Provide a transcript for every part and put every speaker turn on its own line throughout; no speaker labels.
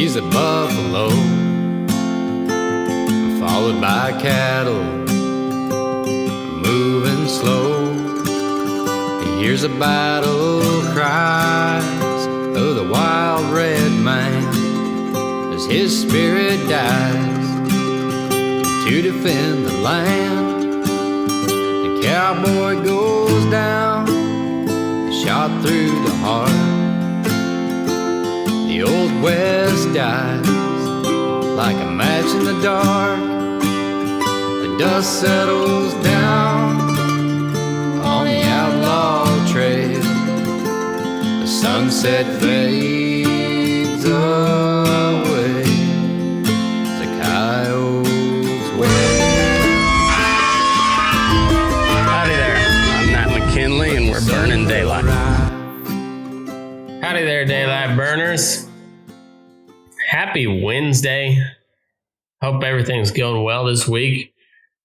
He's a buffalo, followed by cattle, moving slow. He hears the battle cries of the wild red man as his spirit dies to defend the land. The cowboy goes down, shot through the heart. The old West dies like a match in the dark. The dust settles down on the outlaw trail. The sunset fades away. The coyotes wail.
Howdy there, I'm Matt McKinley and we're burning daylight. Howdy there, daylight burners. Happy Wednesday. Hope everything's going well this week.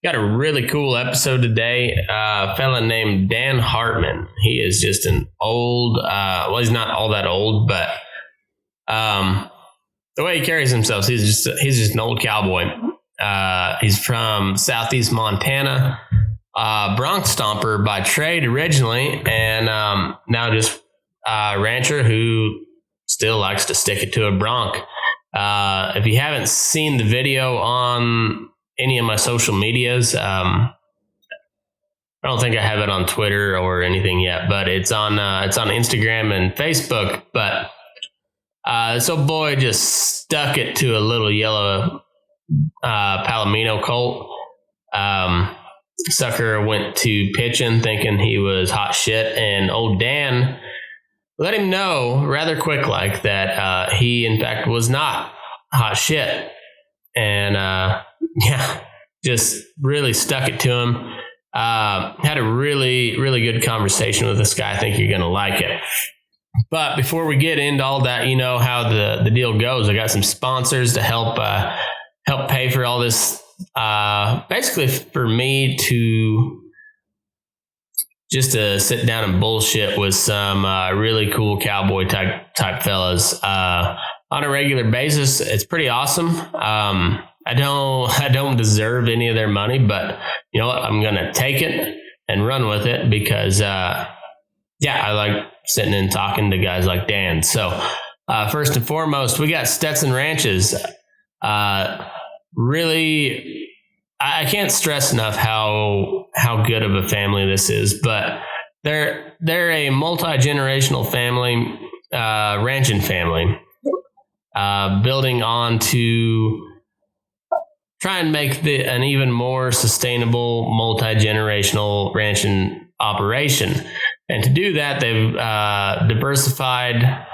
Got a really cool episode today. A fella named DanHartman. He is just an old, he's not all that old, but the way he carries himself, he's just an old cowboy. He's from Southeast Montana, bronc stomper by trade originally, and now just a rancher who still likes to stick it to a bronc. If you haven't seen the video on any of my social medias, I don't think I have it on Twitter or anything yet, but it's on Instagram and Facebook. But this old boy just stuck it to a little yellow Palomino colt. Sucker went to pitching thinking he was hot shit, and old Dan let him know rather quick like that he in fact was not hot shit, and just really stuck it to him. Had a really good conversation with this guy. I think you're gonna like it. But before we get into all that, you know how the deal goes. I got some sponsors to help pay for all this, basically for me to just to sit down and bullshit with some really cool cowboy type fellas on a regular basis. It's pretty awesome. I don't deserve any of their money, but you know what? I'm gonna take it and run with it because I like sitting and talking to guys like Dan. So first and foremost, we got Stetson Ranches. Really, I can't stress enough how good of a family this is, but they're a multi-generational family, ranching family, building on to try and make an even more sustainable multi-generational ranching operation. And to do that, they've diversified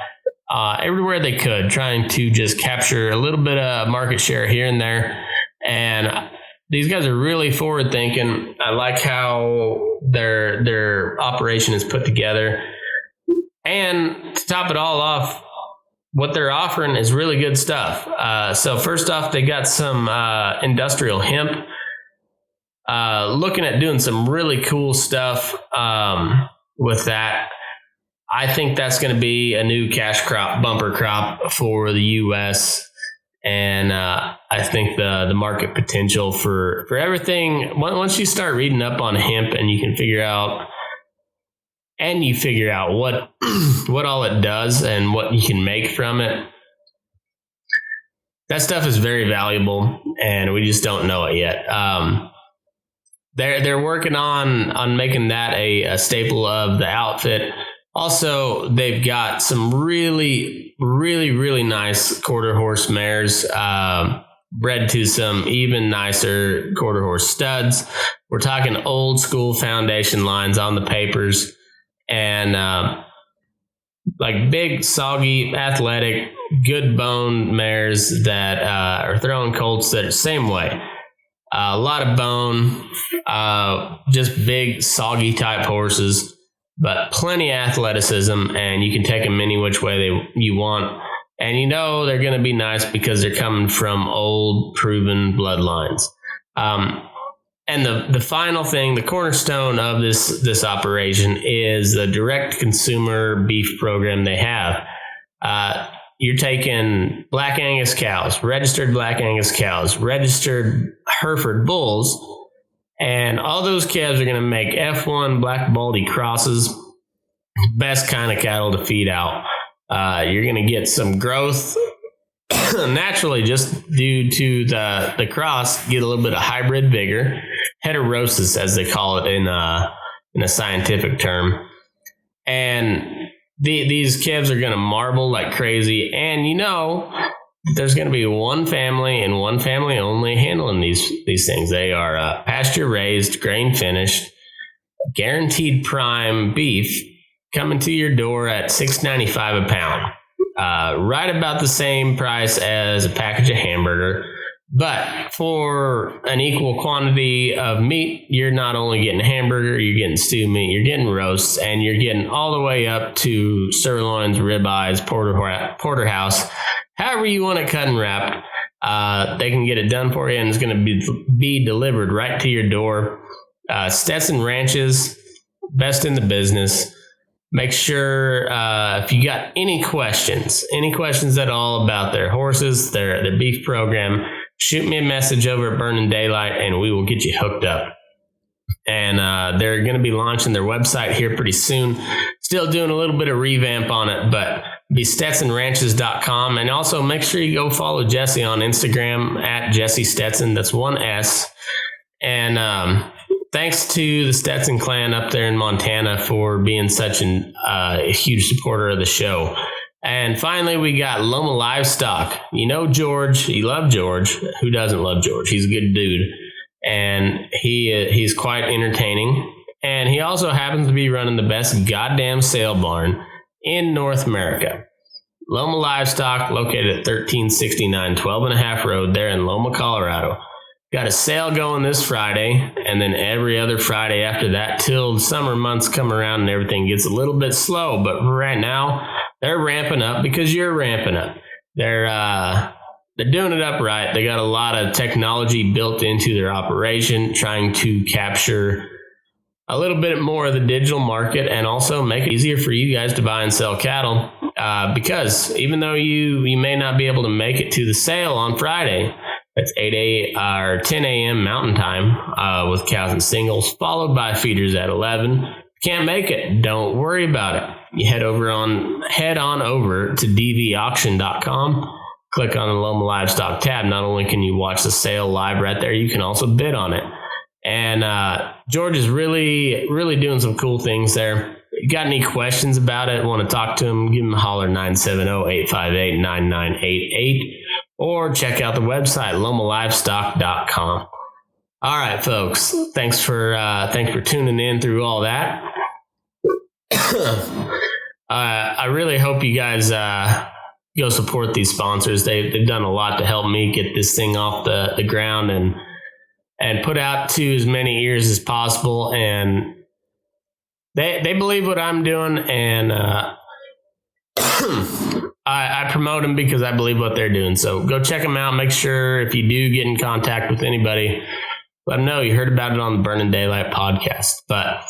everywhere they could, trying to just capture a little bit of market share here and there. And these guys are really forward thinking. I like how their operation is put together. And to top it all off, what they're offering is really good stuff. So first off, they got some industrial hemp. Looking at doing some really cool stuff with that. I think that's going to be a new cash crop, bumper crop for the U.S. And I think the market potential for everything, once you start reading up on hemp and you figure out what what all it does and what you can make from it, that stuff is very valuable, and we just don't know it yet. They're working on making that a staple of the outfit. Also, they've got some really nice quarter horse mares, bred to some even nicer quarter horse studs. We're talking old school foundation lines on the papers, and like big, soggy, athletic, good bone mares that are throwing colts that are the same way. A lot of bone, just big, soggy type horses, but plenty of athleticism, and you can take them any which way you want. And you know they're going to be nice because they're coming from old, proven bloodlines. And the final thing, the cornerstone of this operation is the direct consumer beef program they have. you're taking Black Angus cows, registered Black Angus cows, registered Hereford bulls, and all those calves are going to make F1 Black Baldy crosses. Best kind of cattle to feed out. You're going to get some growth naturally just due to the cross, get a little bit of hybrid vigor, heterosis as they call it in a scientific term. And these calves are going to marble like crazy. And there's going to be one family and one family only handling these things. They are pasture raised, grain finished, guaranteed prime beef coming to your door at $6.95 a pound. Right about the same price as a package of hamburger. But for an equal quantity of meat, you're not only getting hamburger, you're getting stew meat, you're getting roasts, and you're getting all the way up to sirloins, ribeyes, porterhouse, however you want it cut and wrapped. They can get it done for you, and it's going to be delivered right to your door. Stetson Ranches, best in the business. Make sure if you got any questions at all about their horses, their beef program, shoot me a message over at Burning Daylight and we will get you hooked up. And they're going to be launching their website here pretty soon. Still doing a little bit of revamp on it, but be StetsonRanches.com. And also make sure you go follow Jesse on Instagram at Jese Stetson. That's one S. And thanks to the Stetson clan up there in Montana for being such a huge supporter of the show. And finally, we got Loma Livestock. George. You love George. Who doesn't love George? He's a good dude. And he's quite entertaining. And he also happens to be running the best goddamn sale barn in North America. Loma Livestock, located at 1369 12.5 Road there in Loma, Colorado. Got a sale going this Friday, and then every other Friday after that till the summer months come around and everything gets a little bit slow. But right now, they're ramping up because you're ramping up. They're doing it up right. They got a lot of technology built into their operation, trying to capture a little bit more of the digital market and also make it easier for you guys to buy and sell cattle. Because even though you may not be able to make it to the sale on Friday, it's 10 a.m. Mountain Time with cows and singles, followed by feeders at 11. Can't make it? Don't worry about it. You head on over to dvauction.com. Click on the Loma Livestock tab. Not only can you watch the sale live right there, you can also bid on it. And George is really, really doing some cool things there. You got any questions about it? Want to talk to him? Give him a holler 970-858-9988. Or check out the website, lomalivestock.com. All right, folks. Thanks for tuning in through all that. I really hope you guys go support these sponsors. They've done a lot to help me get this thing off the ground and put out to as many ears as possible. And they believe what I'm doing, and I promote them because I believe what they're doing. So go check them out. Make sure if you do get in contact with anybody, let them know you heard about it on the Burning Daylight podcast. But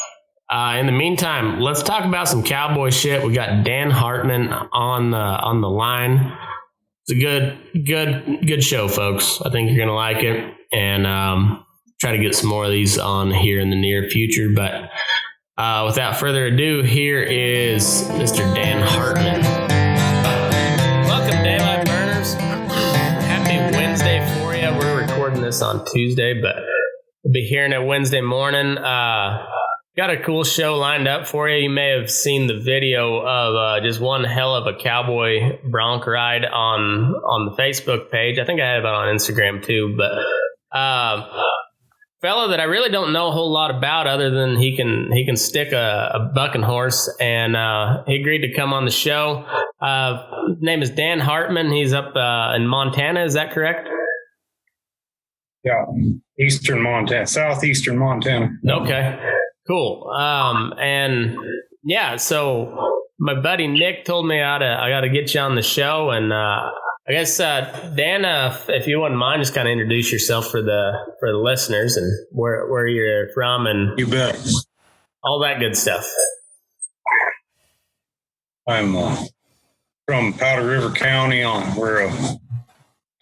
in the meantime, let's talk about some cowboy shit. We got DanHartman on the line. It's a good show, folks. I think you're gonna like it, and try to get some more of these on here in the near future. But without further ado, here is Mr. DanHartman. Welcome, Daylight Burners. Happy Wednesday for you. We're recording this on Tuesday, but we'll be hearing it Wednesday morning. Got a cool show lined up for you. You may have seen the video of just one hell of a cowboy bronc ride on the Facebook page. I think I have it on Instagram too, but fellow that I really don't know a whole lot about other than he can stick a bucking horse, and he agreed to come on the show. His name is DanHartman. He's up in Montana. Is that correct?
Yeah, eastern Montana, southeastern Montana.
Okay, cool. And yeah, so my buddy Nick told me I got to get you on the show, and I guess Dan, if you wouldn't mind, just kind of introduce yourself for the listeners and where you're from and
You bet.
all that good stuff.
I'm from Powder River County on. We're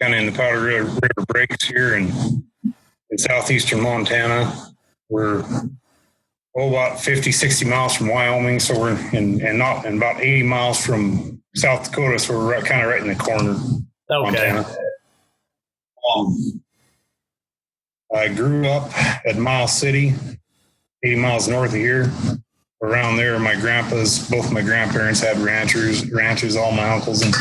kind of in the Powder River breaks here in southeastern Montana. We're about 50, 60 miles from Wyoming, so we're in about 80 miles from South Dakota, so we're kind of right in the corner.
Okay.
Montana. I grew up at Miles City, 80 miles north of here. Around there, both my grandparents had ranches, all my uncles and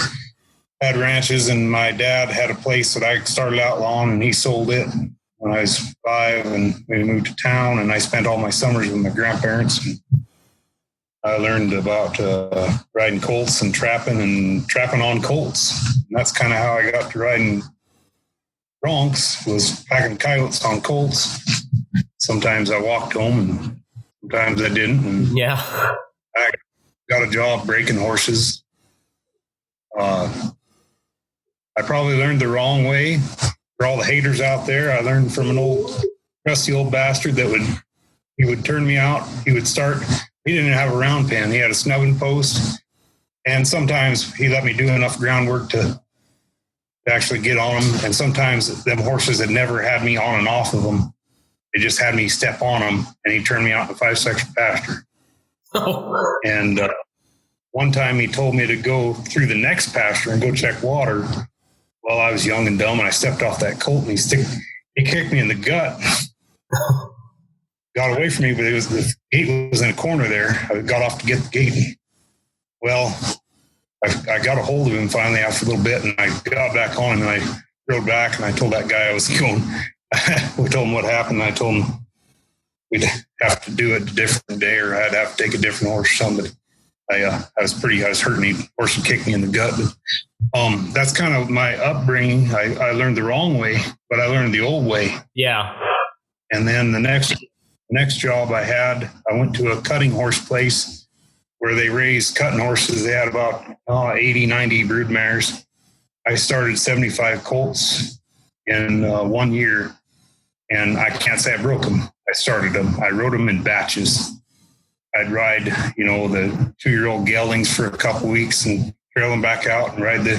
had ranches, and my dad had a place that I started Outlaw on, and he sold it when I was 5, and we moved to town, and I spent all my summers with my grandparents. I learned about riding colts and trapping on colts. And that's kind of how I got to riding broncs, was packing coyotes on colts. Sometimes I walked home, and sometimes I didn't. And
yeah.
I got a job breaking horses. I probably learned the wrong way. For all the haters out there, I learned from an crusty old bastard that he would turn me out. He didn't have a round pen. He had a snubbing post. And sometimes he let me do enough groundwork to actually get on them. And sometimes them horses had never had me on and off of them. They just had me step on them, and he turned me out in a 5-section pasture. And one time he told me to go through the next pasture and go check water. Well, I was young and dumb, and I stepped off that colt, and he kicked me in the gut. Got away from me, but the gate was in a corner there. I got off to get the gate. Well, I got a hold of him finally after a little bit, and I got back on him, and I rode back, and I told that guy I was going. We told him what happened, and I told him we'd have to do it a different day, or I'd have to take a different horse or something. I was hurting. The horse would kick me in the gut. But, that's kind of my upbringing. I learned the wrong way, but I learned the old way.
Yeah.
And then the next job I had, I went to a cutting horse place where they raised cutting horses. They had about 80, 90 brood mares. I started 75 colts in 1 year, and I can't say I broke them. I started them. I rode them in batches. I'd ride, the 2-year-old geldings for a couple weeks and trail them back out and ride the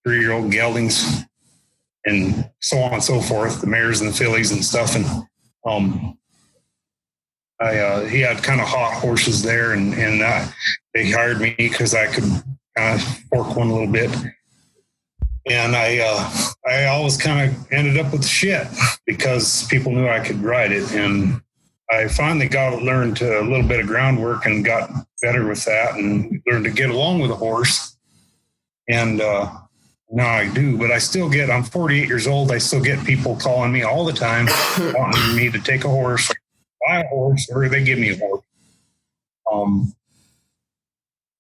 3-year-old geldings and so on and so forth, the mares and the fillies and stuff. And he had kind of hot horses there, and they hired me because I could kind of fork one a little bit. And I always kind of ended up with shit because people knew I could ride it. And I finally learned a little bit of groundwork and got better with that and learned to get along with a horse. And now I do, but I'm 48 years old. I still get people calling me all the time wanting me to take a horse, buy a horse, or they give me a horse.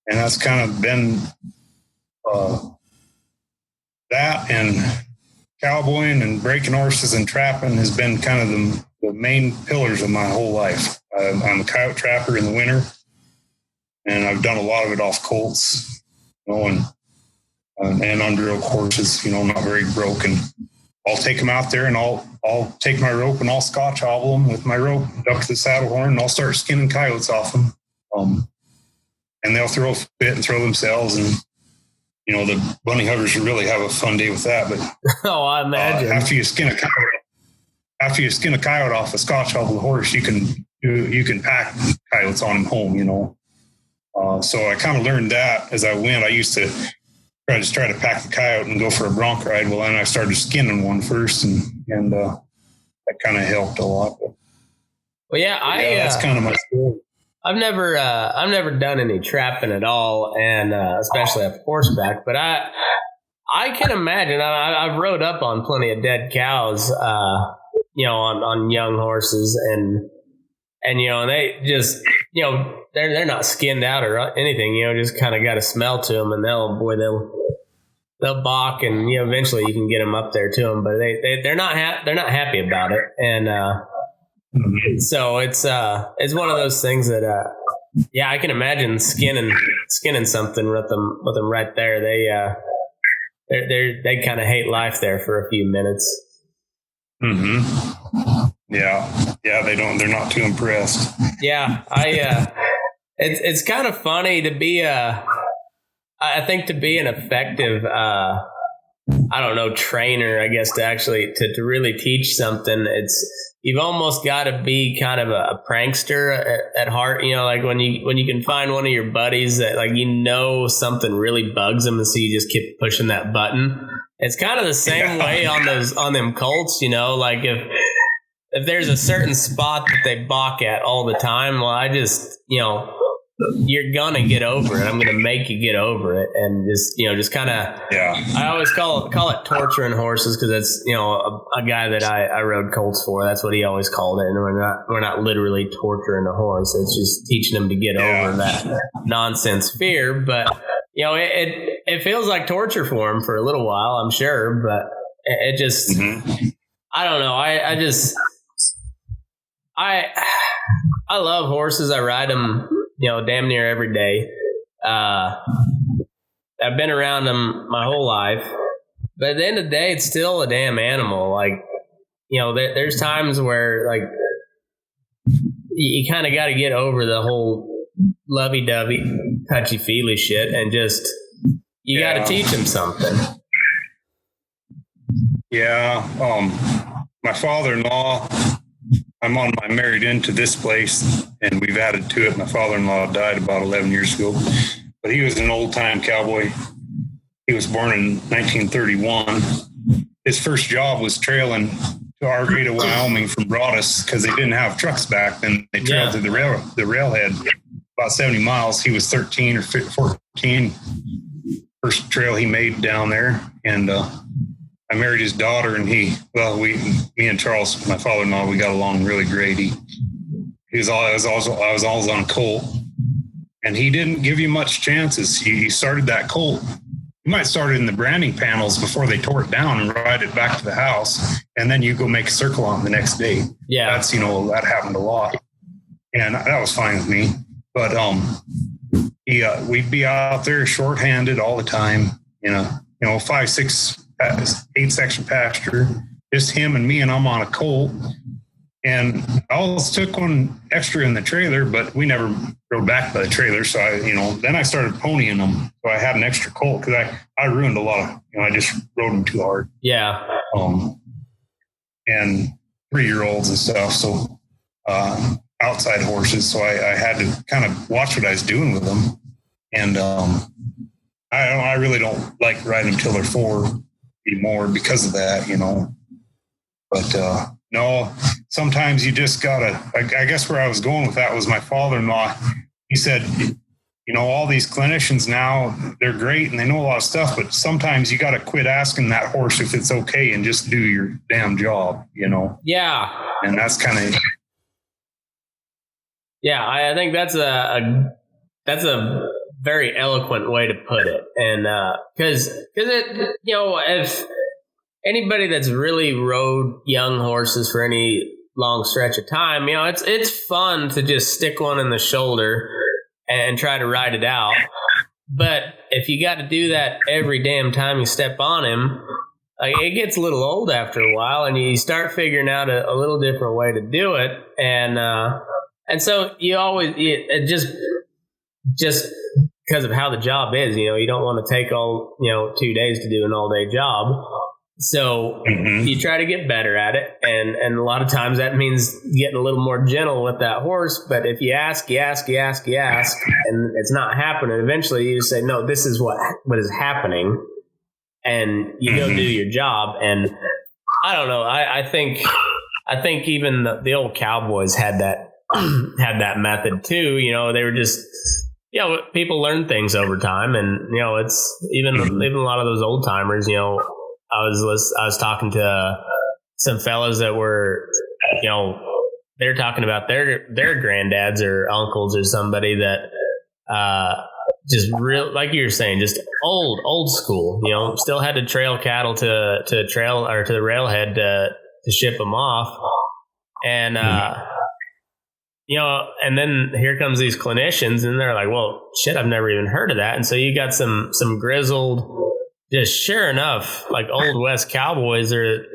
And that's kind of been that, and cowboying and breaking horses and trapping has been kind of the main pillars of my whole life. I'm a coyote trapper in the winter, and I've done a lot of it off colts, and under horses, not very broken. I'll take them out there, and I'll take my rope and I'll scotch hobble them with my rope up to the saddle horn, and I'll start skinning coyotes off them. And they'll throw a fit and throw themselves, and the bunny huggers really have a fun day with that. But
I imagine
after you skin a coyote off a scotch hobble horse, you can pack coyotes on them home. So I kind of learned that as I went. I used to try to pack the coyote and go for a bronc ride. Well, then I started skinning one first, and that kind of helped a lot. But,
well, yeah,
that's kind of my story.
I've never done any trapping at all, and especially up horseback. But I can imagine. I've rode up on plenty of dead cows, on young horses, and they just, they're not skinned out or anything. Just kind of got a smell to them, and they'll balk, and eventually you can get them up there to them. But they're not happy about it, and. So it's one of those things that I can imagine skinning something with them right there. They kind of hate life there for a few minutes.
Mm-hmm. Yeah, they're not too impressed.
Yeah, it's kind of funny to be I think to be an effective, trainer, I guess, to really teach something, you've almost got to be kind of a prankster at heart. Like when you can find one of your buddies that something really bugs them, and so you just keep pushing that button. It's kind of the same way on them colts, like if there's a certain spot that they balk at all the time, well, I just, you're gonna get over it. I'm gonna make you get over it, and just kind of.
Yeah.
I always call it torturing horses, because that's a guy that I rode colts for. That's what he always called it. And we're not literally torturing a horse. It's just teaching them to get over that nonsense fear. But it feels like torture for him for a little while, I'm sure. But it just I don't know. I love horses. I ride them. Damn near every day. I've been around them my whole life, but at the end of the day, it's still a damn animal. Like, there's times where like you kind of got to get over the whole lovey-dovey, touchy-feely shit, and just you got to teach them something.
Yeah. My father-in-law, I'm married into this place, and we've added to it. My father-in-law died about 11 years ago, but he was an old-time cowboy. He was born in 1931. His first job was trailing to Arvada, Wyoming from Broadus, because they didn't have trucks back then. They trailed to the railhead about 70 miles. He was 13 or 14. First trail he made down there, and I married his daughter, and me and Charles, my father-in-law, we got along really great. I was always on a colt, and he didn't give you much chances. He started that colt. You might start it in the branding panels before they tore it down and ride it back to the house, and then you go make a circle on it the next day. Yeah, that's that happened a lot, and that was fine with me. But we'd be out there shorthanded all the time. 5, 6. 8-section pasture, just him and me, and I'm on a colt. And I always took one extra in the trailer, but we never rode back by the trailer. So then I started ponying them. So I had an extra colt, because I ruined a lot of, I just rode them too hard.
Yeah.
And 3-year-olds and stuff. So outside horses. So I had to kind of watch what I was doing with them. And I really don't like riding them till they're 4. More because of that, but no, sometimes you just gotta, I guess where I was going with that was my father-in-law. He said, all these clinicians now, they're great and they know a lot of stuff, but sometimes you got to quit asking that horse if it's okay and just do your damn job,
Yeah.
And that's kind of.
Yeah. I think that's a very eloquent way to put it. And because it, if anybody that's really rode young horses for any long stretch of time, it's fun to just stick one in the shoulder and try to ride it out. But if you got to do that every damn time you step on him, it gets a little old after a while, and you start figuring out a little different way to do it. And so you always just because of how the job is, you don't want to take 2 days to do an all day job. So you try to get better at it. And a lot of times that means getting a little more gentle with that horse. But if you ask, and it's not happening, eventually you say, no, this is what is happening. And you go do your job. And I don't know. I think even the old cowboys had that method too. They were just, people learn things over time, and it's even a lot of those old timers. I was talking to some fellas that were, they're talking about their granddads or uncles or somebody that just real, like you were saying, just old school. Still had to trail cattle to trail or to the railhead to ship them off, and. And then here comes these clinicians, and they're like, well, shit, I've never even heard of that. And so you got some grizzled, just sure enough, like old West cowboys are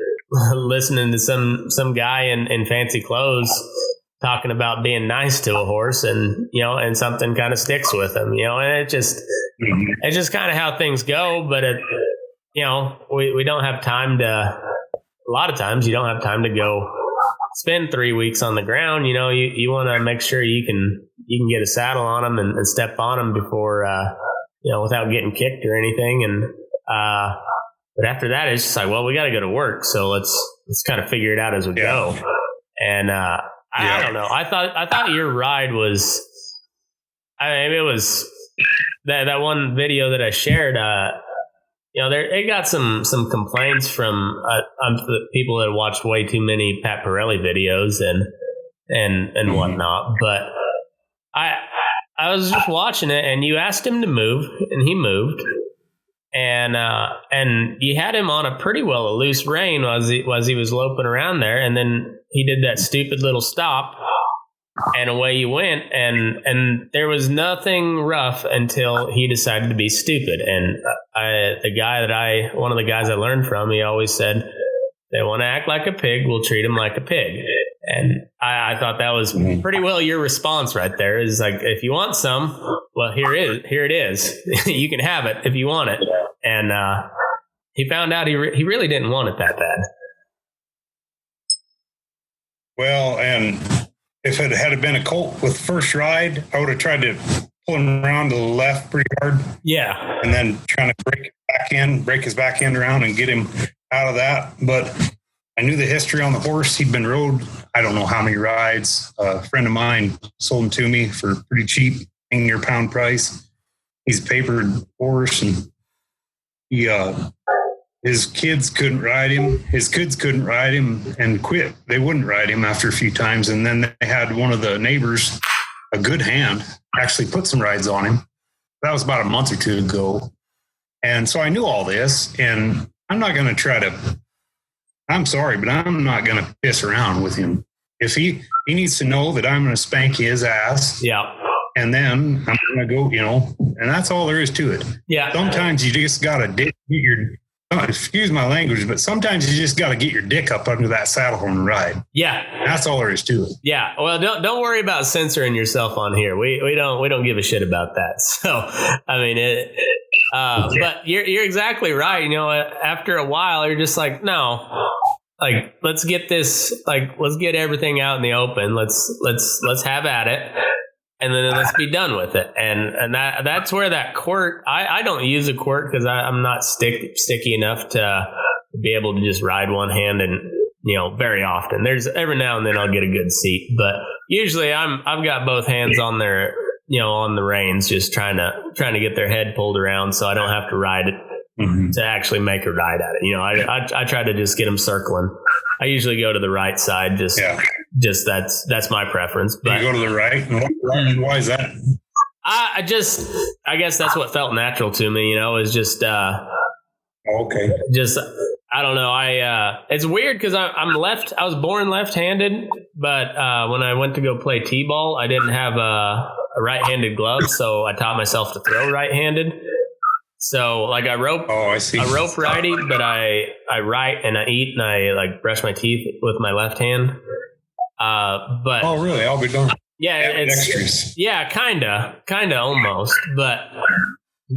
listening to some guy in fancy clothes talking about being nice to a horse, and, and something kind of sticks with them, and it's just kind of how things go. But we don't have time to. A lot of times, you don't have time to go spend 3 weeks on the ground. You want to make sure you can get a saddle on them and step on them before without getting kicked or anything. And but after that, it's just like, well, we got to go to work, so let's kind of figure it out as we go. And I don't know. I thought your ride was. It was that one video that I shared. It got some complaints from the people that watched way too many Pat Pirelli videos and whatnot. But I was just watching it, and you asked him to move, and he moved, and you had him on a pretty well a loose rein as he was loping around there, and then he did that stupid little stop. And away you went, and there was nothing rough until he decided to be stupid. And one of the guys I learned from, he always said, they want to act like a pig, we'll treat them like a pig. And I thought that was pretty well your response right there. Is like, if you want some, well, here it is. You can have it if you want it. And he found out he really didn't want it that bad.
Well, and if it had been a colt with first ride, I would have tried to pull him around to the left pretty hard.
Yeah.
And then trying to break his back end around and get him out of that. But I knew the history on the horse. He'd been rode, I don't know how many rides. A friend of mine sold him to me for pretty cheap, near pound price. He's a papered horse, and his kids couldn't ride him. His kids couldn't ride him and quit. They wouldn't ride him after a few times. And then they had one of the neighbors, a good hand, actually put some rides on him. That was about a month or two ago. And so I knew all this, and I'm not going to I'm sorry, but I'm not going to piss around with him. If he needs to know that I'm going to spank his ass.
Yeah.
And then I'm going to go, and that's all there is to it.
Yeah.
Sometimes you just got to get excuse my language, but sometimes you just got to get your dick up under that saddle horn and ride.
Yeah.
That's all there is to it.
Yeah. Well, don't worry about censoring yourself on here. We don't give a shit about that. So, I mean, but you're exactly right. After a while, you're just like, no, like, let's get everything out in the open. Let's have at it. And then let's be done with it. And that's where that quirt, I don't use a quirt because I'm not sticky enough to be able to just ride one hand and, very often. There's every now and then I'll get a good seat, but usually I've got both hands on their, on the reins, just trying to get their head pulled around so I don't have to ride it to actually make a ride at it. I try to just get them circling. I usually go to the right side, just that's my preference. But
you go to the right? Why is that?
I guess that's what felt natural to me, is just
okay.
Just I don't know. It's weird because I'm left. I was born left-handed, but when I went to go play t-ball, I didn't have a right-handed glove, so I taught myself to throw right-handed. So like I rope righty, but I write and I eat and I brush my teeth with my left hand. But
oh really? I'll be done.
Yeah, it's kinda almost, but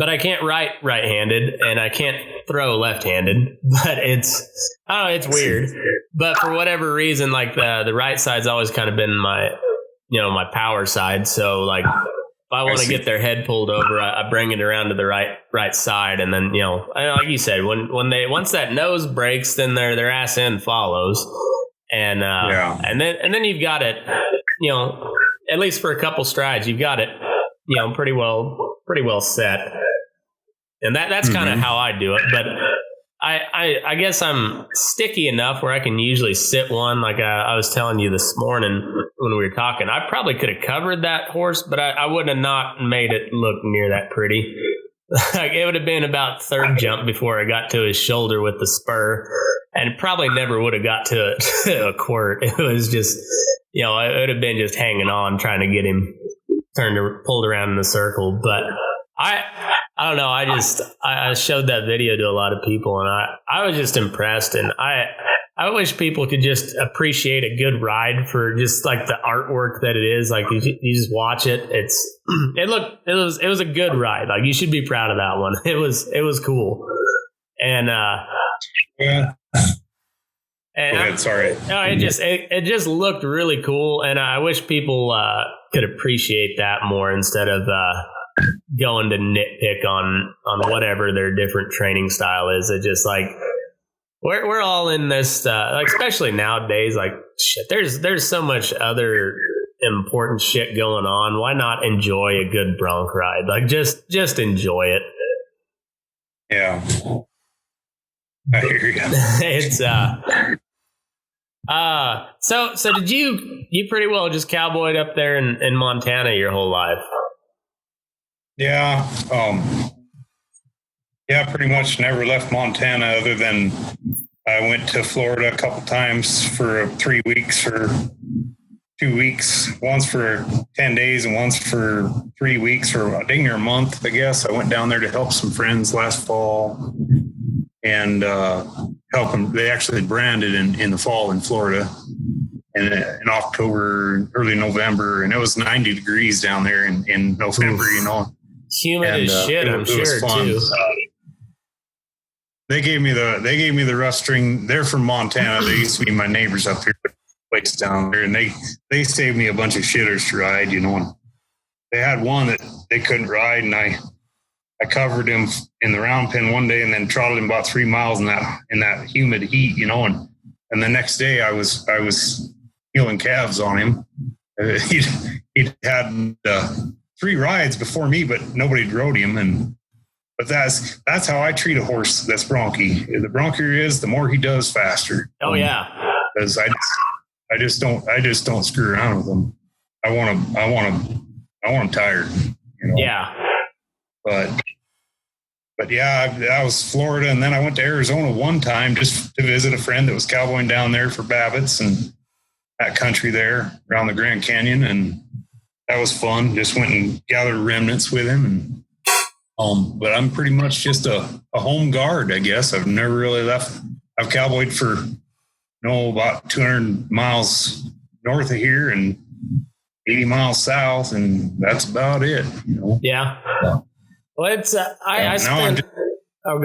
I can't write right-handed and I can't throw left-handed. But it's weird. But for whatever reason, like the right side's always kind of been my my power side. So like, if I want to get their head pulled over, I bring it around to the right side, and then like you said, once that nose breaks, then their ass end follows, and then you've got it, at least for a couple strides, you've got it, pretty well set, and that's kind of how I do it, but. I guess I'm sticky enough where I can usually sit one. Like I was telling you this morning when we were talking, I probably could have covered that horse, but I would have not made it look near that pretty. Like it would have been about third jump before I got to his shoulder with the spur, and probably never would have got to a quirt. It was just, it would have been just hanging on, trying to get him pulled around in a circle. But I don't know. I showed that video to a lot of people, and I was just impressed. And I I wish people could just appreciate a good ride for just like the artwork that it is. Like you just watch it. It was a good ride. Like you should be proud of that one. It was cool. And
yeah.
And
go ahead, sorry.
No, it just looked really cool, and I wish people could appreciate that more instead of going to nitpick on whatever their different training style is. It just like we're all in this, like especially nowadays. Like shit, there's so much other important shit going on. Why not enjoy a good bronc ride? Like just enjoy it.
Yeah, I hear you.
It's so did you pretty well just cowboyed up there in Montana your whole life?
Yeah. Yeah, pretty much never left Montana other than I went to Florida a couple times for 3 weeks or 2 weeks, once for 10 days and once for 3 weeks or a dang near a month, I guess. I went down there to help some friends last fall and help them. They actually branded in the fall in Florida and in October, early November, and it was 90 degrees down there in November, you know.
Humid as shit, I'm sure too.
They gave me the rough string. They're from Montana. They used to be my neighbors up here, place down there, and they saved me a bunch of shitters to ride, you know. And they had one that they couldn't ride, and I covered him in the round pen one day, and then trotted him about 3 miles in that humid heat, you know. And the next day I was healing calves on him. He'd had 3 rides before me, but nobody rode him. But that's how I treat a horse that's bronky. The bronkier he is, the more he does faster.
Oh yeah,
because I just don't screw around with them. I want them tired. You know?
Yeah.
But yeah, that was Florida, and then I went to Arizona one time just to visit a friend that was cowboying down there for Babbitts and that country there around the Grand Canyon, and that was fun. Just went and gathered remnants with him, and but I'm pretty much just a home guard, I guess. I've never really left. I've cowboyed for about 200 miles north of here and 80 miles south, and that's about it. You know?
Yeah. Well, it's go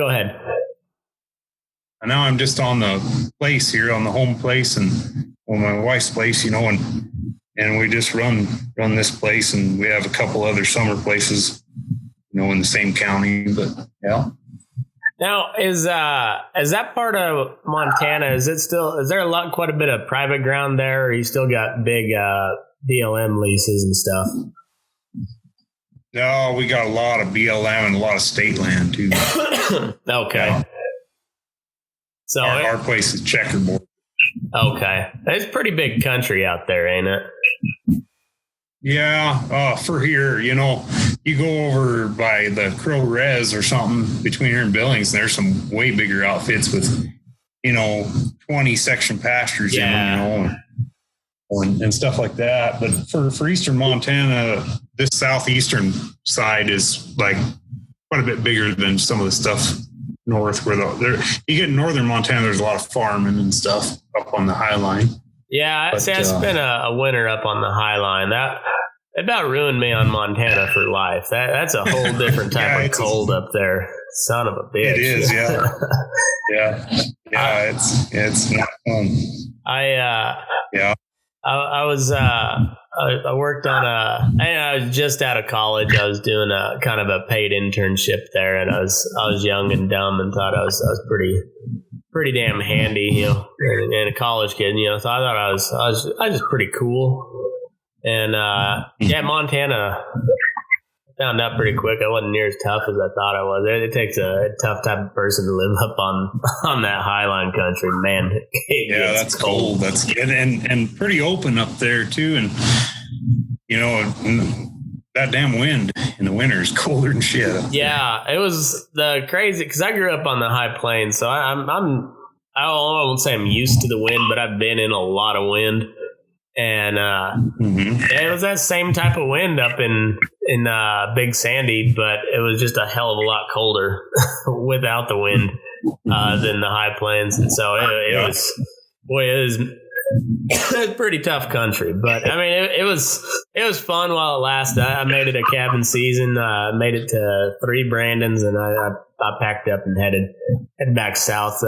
ahead.
And now I'm just on the place here, on the home place, and on my wife's place, you know, and we just run this place, and we have a couple other summer places, you know, in the same county. But yeah.
Now, is that part of Montana? Is there quite a bit of private ground there, or you still got big BLM leases and stuff?
No, we got a lot of BLM and a lot of state land too.
Okay.
Yeah.
So
our place is checkerboard.
Okay, it's pretty big country out there, ain't it?
Yeah, for here, you know, you go over by the Crow Res or something between here and Billings, and there's some way bigger outfits with, 20 section pastures in them, and stuff like that. But for eastern Montana, this southeastern side is like quite a bit bigger than some of the stuff north where you get in northern Montana, there's a lot of farming and stuff up on the High Line.
Yeah, I spent a winter up on the High Line. That about ruined me on Montana for life. That's a whole different type of cold up there. Son of a bitch.
It is, yeah. Yeah, it's not fun.
I worked on I was just out of college. I was doing a kind of a paid internship there, and I was young and dumb and thought I was pretty damn handy, and a college kid, so I thought I was just pretty cool. And Montana, I found out pretty quick I wasn't near as tough as I thought I was. It takes a tough type of person to live up on that Highline country, man.
Yeah, that's cold. That's and pretty open up there too, and that damn wind in the winter is colder than shit.
Yeah, it was the crazy because I grew up on the high plains, so I won't say I'm used to the wind, but I've been in a lot of wind. And it was that same type of wind up in Big Sandy, but it was just a hell of a lot colder without the wind than the high plains. And so it Boy, it's pretty tough country, but I mean, it was fun while it lasted. I made it a cabin season. Made it to 3 Brandons, and I packed up and headed back south,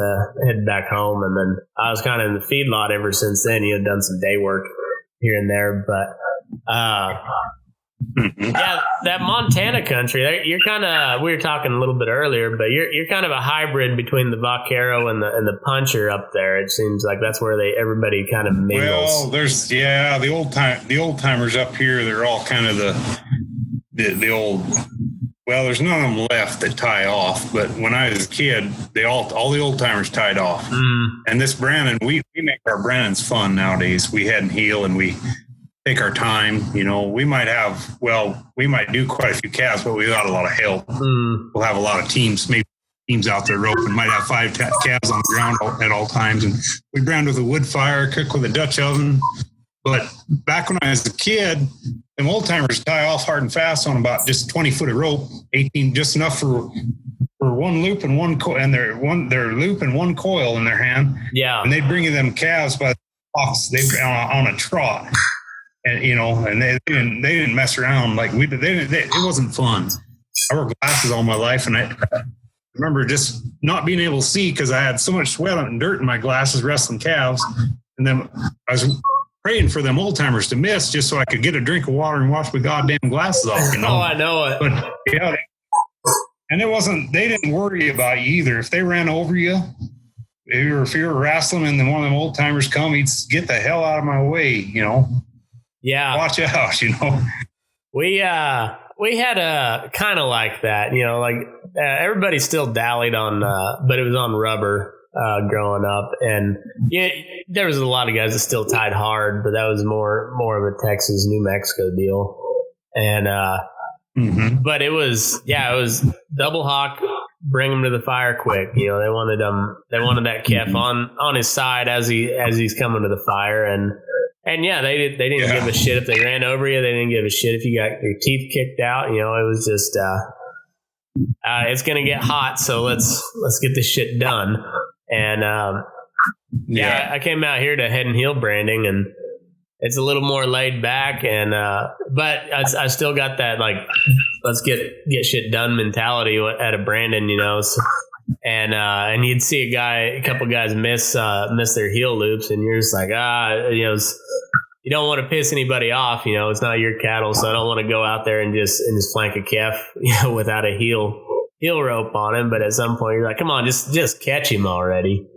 headed back home, and then I was kind of in the feedlot ever since then. Done some day work here and there, but yeah, that Montana country, you're kind of, we were talking a little bit earlier, but you're kind of a hybrid between the vaquero and the puncher up there. It seems like that's where everybody kind of mingles.
Well, there's the old timers up here. They're all kind of the old. Well, there's none of them left that tie off, but when I was a kid, all the old timers tied off. And this Brandon, we make our Brandons fun nowadays. We head and heel, and we take our time. We might do quite a few calves, but we got a lot of help. We'll have a lot of teams, maybe teams out there roping. Might have 5 calves on the ground at all times, and we brand with a wood fire, cook with a Dutch oven. But back when I was a kid, them old timers tie off hard and fast on about just 20 foot of rope, 18, just enough for one loop and one coil, and their loop and one coil in their hand.
Yeah, and
they'd bring you them calves by the box. They on a trot. And and they didn't mess around like we did. It wasn't fun. I wore glasses all my life, and I remember just not being able to see because I had so much sweat and dirt in my glasses wrestling calves. And then I was praying for them old timers to miss just so I could get a drink of water and wash my goddamn glasses off.
Oh, I know it.
But yeah, and it wasn't. They didn't worry about you either. If they ran over you, if you were wrestling and then one of them old timers come, he'd get the hell out of my way.
Yeah.
Watch out,
We had a kind of like that, everybody still dallied on, but it was on rubber growing up. And yeah, there was a lot of guys that still tied hard, but that was more of a Texas, New Mexico deal. And, but it was double hawk, bring him to the fire quick. They wanted that calf on his side as he's coming to the fire. And yeah, they didn't give a shit if they ran over you. They didn't give a shit if you got your teeth kicked out. It was just it's gonna get hot, so let's get this shit done. And I came out here to head and heel branding, and it's a little more laid back. And but I still got that let's get shit done mentality at a Brandon, So, and you'd see a couple guys miss their heel loops, and you're just like, you don't want to piss anybody off, it's not your cattle, so I don't want to go out there and just flank a calf, without a heel rope on him. But at some point you're like, come on, just catch him already.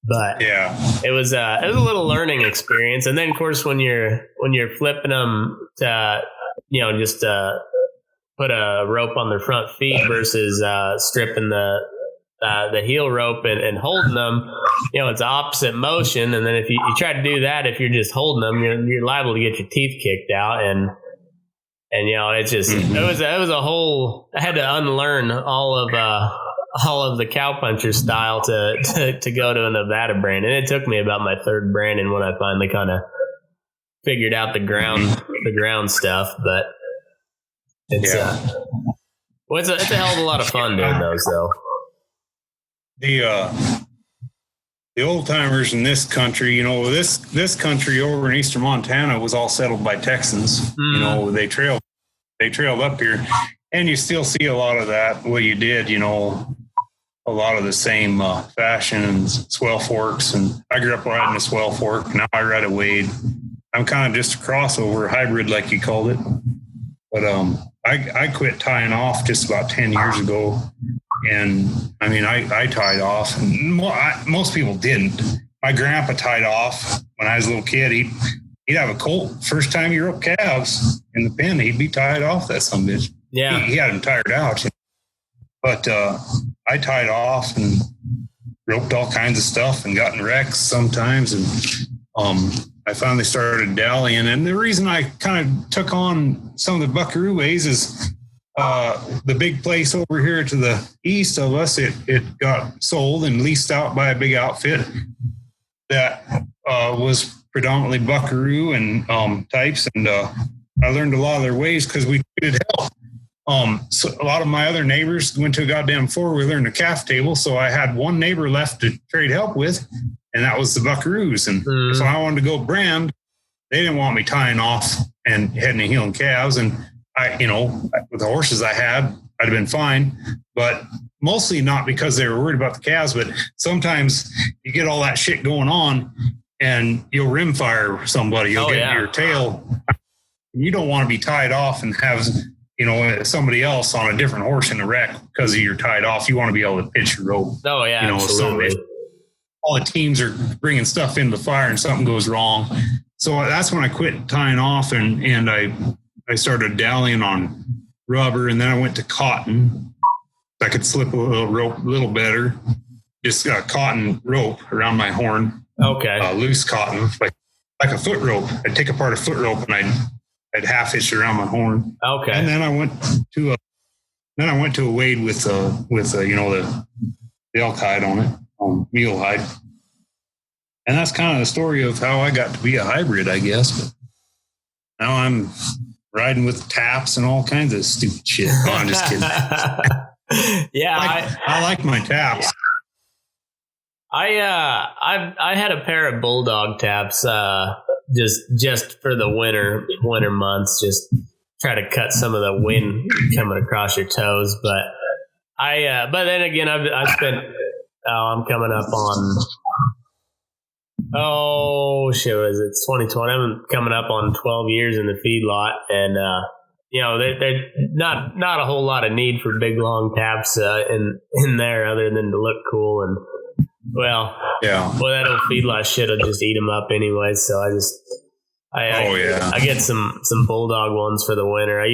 But
yeah,
it was a little learning experience. And then of course when you're flipping them to, just put a rope on their front feet versus stripping the heel rope and holding them, it's opposite motion. And then if you try to do that, if you're just holding them, you're liable to get your teeth kicked out. And it's just, it was a whole, I had to unlearn all of the cowpuncher style to go to a Nevada brand. And it took me about my 3rd Brandon when I finally kind of figured out the ground stuff. But it's it's a hell of a lot of fun doing those though.
The old timers in this country, this country over in eastern Montana was all settled by Texans. They trailed up here, and you still see a lot of that. What you did, a lot of the same fashion and swell forks. And I grew up riding a swell fork. Now I ride a Wade. I'm kind of just a crossover hybrid, like you called it. But I quit tying off just about 10 years ago. And I mean, I tied off, and most people didn't. My grandpa tied off when I was a little kid. He'd have a colt. First time he roped calves in the pen, he'd be tied off, that son of a bitch.
Yeah.
He had him tired out. But I tied off and roped all kinds of stuff and got in wrecks sometimes. And I finally started dallying. And the reason I kind of took on some of the buckaroo ways is the big place over here to the east of us, it got sold and leased out by a big outfit that was predominantly buckaroo and types. And I learned a lot of their ways because we needed help. So a lot of my other neighbors went to a goddamn 4-wheeler and a calf table. So I had one neighbor left to trade help with. and that was the Buckaroos. And so I wanted to go brand. They didn't want me tying off and heading and heeling calves. And I, with the horses I had, I'd have been fine, but mostly not because they were worried about the calves, but sometimes you get all that shit going on and you'll rim fire somebody. You'll get your tail. You don't want to be tied off and have, somebody else on a different horse in the wreck because you're tied off. You want to be able to pitch your rope.
Oh yeah. Absolutely.
All the teams are bringing stuff into the fire and something goes wrong. So that's when I quit tying off and I started dallying on rubber, and then I went to cotton. I could slip a little rope a little better. Just got cotton rope around my horn.
Okay.
Loose cotton, like a foot rope. I'd take apart a foot rope and I'd half hitch it around my horn.
Okay.
And then I went to a wade with the elk hide on it, mule hide. And that's kind of the story of how I got to be a hybrid, I guess. But now I'm riding with taps and all kinds of stupid shit. No, I'm just kidding.
Yeah,
I like my taps.
I had a pair of bulldog taps just for the winter months, just try to cut some of the wind coming across your toes. But but then again, I spent I'm coming up on. Oh shit! It's 2020. I'm coming up on 12 years in the feedlot, and there's not a whole lot of need for big long taps in there, other than to look cool. And that old feedlot shit will just eat them up anyway. So I get some bulldog ones for the winter. I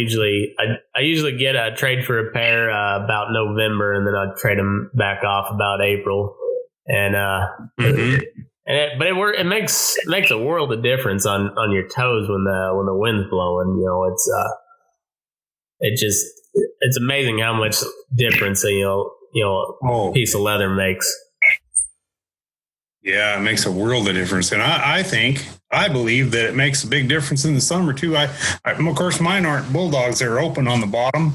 usually get a trade for a pair about November, and then I trade them back off about April, and. But it makes a world of difference on your toes when the wind's blowing. It's amazing how much difference a piece of leather makes.
Yeah, it makes a world of difference, and I believe that it makes a big difference in the summer too. Of course, mine aren't bulldogs; they're open on the bottom,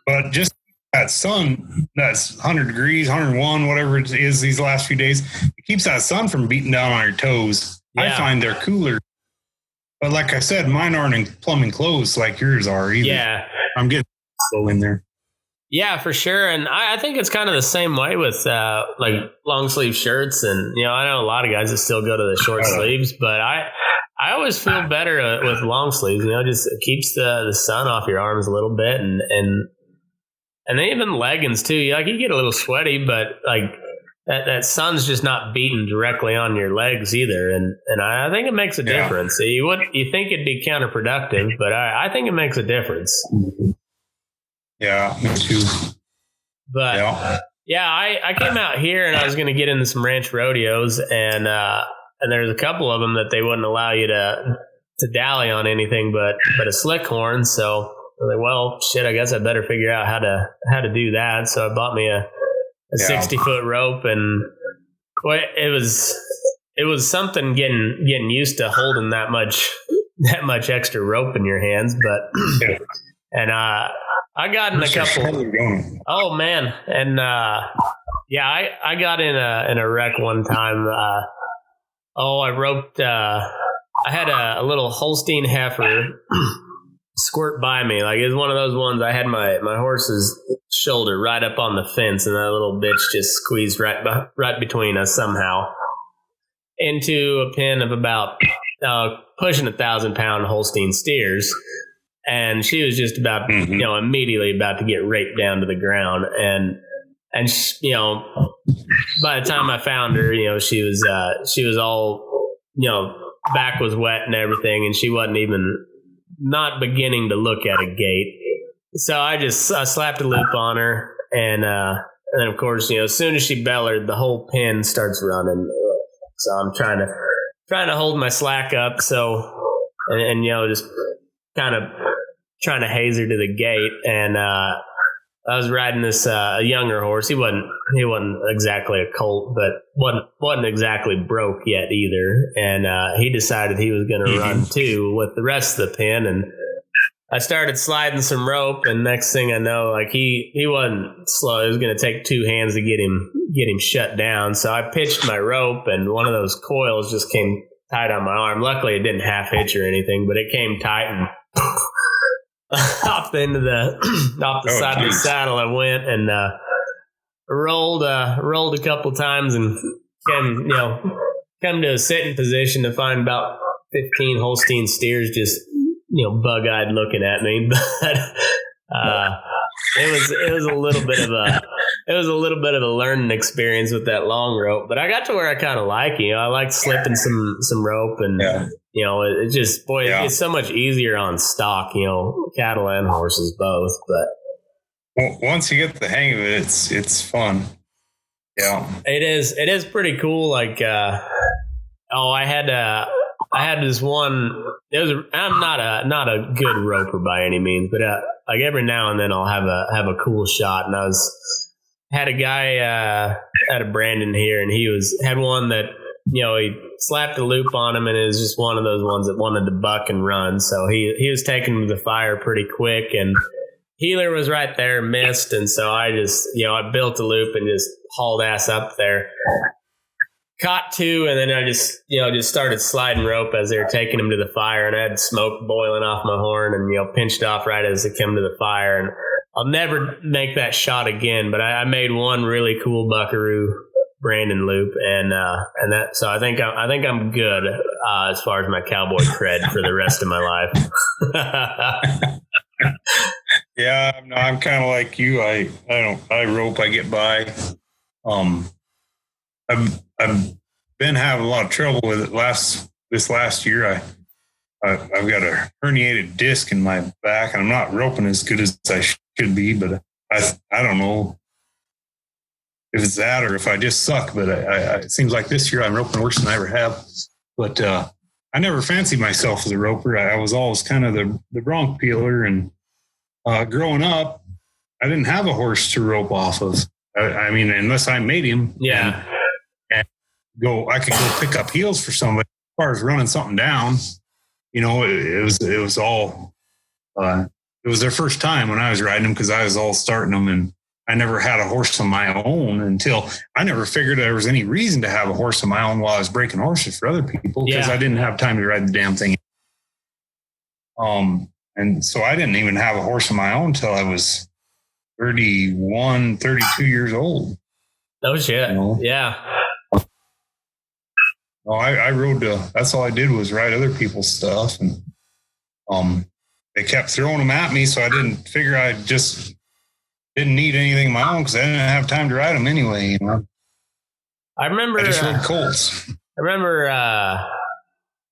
but just that sun that's 100 degrees, 101, whatever it is these last few days, it keeps that sun from beating down on your toes. Yeah. I find they're cooler. But like I said, mine aren't in plumbing clothes like yours are either.
Yeah.
I'm getting slow in there.
Yeah, for sure. And I think it's kind of the same way with like long sleeve shirts. And, I know a lot of guys that still go to the short sleeves, but I always feel better with long sleeves. Just it keeps the sun off your arms a little bit, and then even leggings too. You get a little sweaty, but like that sun's just not beating directly on your legs either. And I think it makes a difference. You think it'd be counterproductive, but I think it makes a difference.
Yeah, me too.
But I came out here and I was going to get into some ranch rodeos, and there's a couple of them that they wouldn't allow you to dally on anything but a slick horn. So I was like, well, shit, I guess I better figure out how to do that. So I bought me a 60-foot rope, and it was something getting used to holding that much extra rope in your hands. But and I got in a couple. Oh man, and I got in a wreck one time. I roped. I had a little Holstein heifer squirt by me. Like, it was one of those ones. I had my horse's shoulder right up on the fence, and that little bitch just squeezed right between us somehow into a pen of about pushing 1,000-pound Holstein steers. And she was just about, immediately about to get raped down to the ground. And she, by the time I found her, she was all, back was wet and everything, and she wasn't even not beginning to look at a gate. So I slapped a loop on her, and of course, as soon as she bellered, the whole pen starts running. So I'm trying to hold my slack up. So, and just kind of trying to haze her to the gate. And I was riding this younger horse. He wasn't exactly a colt, but wasn't exactly broke yet either. And he decided he was going to run too with the rest of the pen. I started sliding some rope, and next thing I know, like he wasn't slow. It was going to take two hands to get him shut down. So I pitched my rope, and one of those coils just came tight on my arm. Luckily, it didn't half hitch or anything, but it came tight and off the side of the saddle I went and rolled a couple times and come to a sitting position to find about 15 Holstein steers just bug-eyed looking at me. But it was a little bit of a learning experience with that long rope. But I got to where I kind of like it. I like slipping some rope, and it just it's so much easier on stock. Cattle and horses both. But
once you get the hang of it, it's fun. Yeah, it
is pretty cool. Like I had this one. I'm not a good roper by any means, but like every now and then I'll have a cool shot. And I had a guy out of Brandon here, and he had one that he slapped a loop on him, and it was just one of those ones that wanted to buck and run. So he was taking him to the fire pretty quick, and Healer was right there, missed, and so I just I built a loop and just hauled ass up there. Caught two, and then I just started sliding rope as they were taking him to the fire, and I had smoke boiling off my horn, and pinched off right as it came to the fire. And I'll never make that shot again, but I made one really cool buckaroo Brandon loop, and that. So I think I'm good as far as my cowboy cred for the rest of my life.
Yeah, no, I'm kind of like you. I rope, I get by. I've been having a lot of trouble with it this last year. I've got a herniated disc in my back, and I'm not roping as good as I should be, but I don't know if it's that or if I just suck, but it seems like this year I'm roping worse than I ever have. But I never fancied myself as a roper. I was always kind of the bronc peeler, and growing up, I didn't have a horse to rope off of. I mean, unless I made him.
Yeah.
I could go pick up heels for somebody. As far as running something down, it was all, it was their first time when I was riding them, because I was all starting them, and I never had a horse of my own until I never figured there was any reason to have a horse of my own while I was breaking horses for other people, because I didn't have time to ride the damn thing. And so I didn't even have a horse of my own till I was 31, 32 years old.
Oh shit. Yeah.
No, I rode that's all I did was ride other people's stuff, and they kept throwing them at me, so I didn't figure I just didn't need anything of my own, because I didn't have time to ride them anyway.
I remember
I just rode colts.
I remember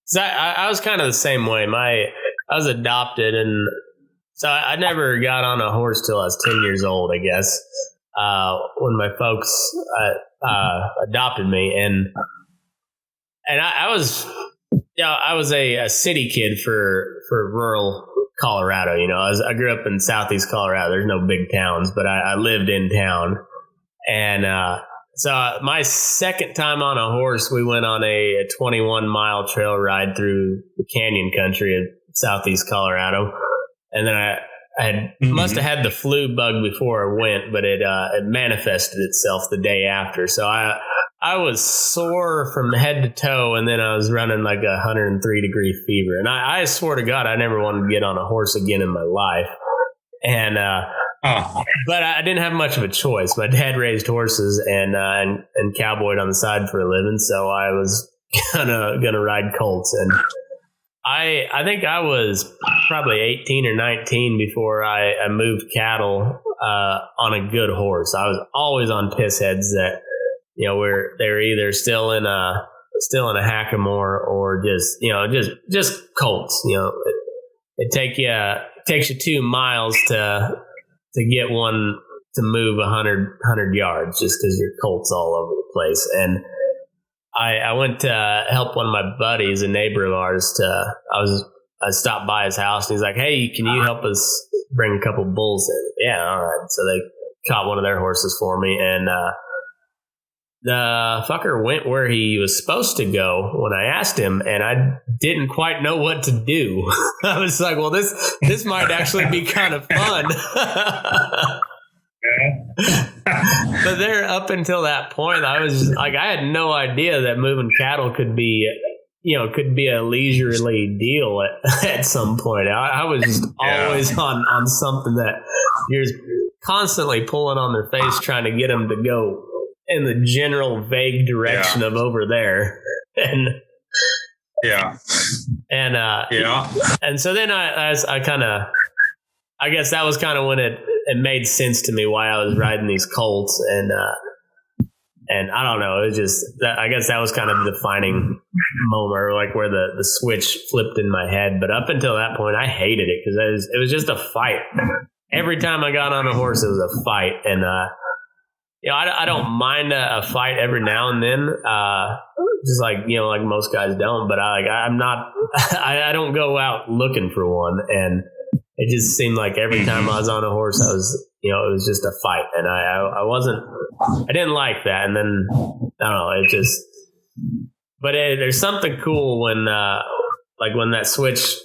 so I was kind of the same way. I was adopted, and so I never got on a horse till I was 10 years old, I guess, when my folks adopted me, and I was a city kid for rural Colorado. I grew up in southeast Colorado. There's no big towns, but I lived in town. And so my second time on a horse, we went on a 21-mile trail ride through the canyon country of southeast Colorado. And then I must have had the flu bug before I went, but it manifested itself the day after. So I was sore from head to toe, and then I was running like 103-degree fever. And I swear to God, I never wanted to get on a horse again in my life. And but I didn't have much of a choice. My dad raised horses and cowboyed on the side for a living, so I was gonna ride colts. And I think I was probably 18 or 19 before I moved cattle on a good horse. I was always on piss heads that where they're either still in a hackamore or just colts. It takes you 2 miles to get one to move 100 yards just because your colt's all over the place. And I went to help one of my buddies, a neighbor of ours. I stopped by his house, and he's like, "Hey, can you help us bring a couple bulls in?" Yeah, all right. So they caught one of their horses for me, and the fucker went where he was supposed to go when I asked him, and I didn't quite know what to do. I was like, well, this might actually be kind of fun. But there, up until that point, I was like, I had no idea that moving cattle could be a leisurely deal at some point. I was just always on something that you're constantly pulling on their face, trying to get them to go in the general vague direction of over there. And and so then I guess that was kind of when it made sense to me why I was riding these colts, and I don't know, it was just I guess that was kind of the defining moment, or like where the switch flipped in my head. But up until that point, I hated it because it was just a fight. Every time I got on a horse, it was a fight, and I don't mind a fight every now and then, just like like most guys don't. But I'm not. I don't go out looking for one, and it just seemed like every time I was on a horse, I was it was just a fight, and I didn't like that. And then I don't know, it just. But there's something cool when when that switch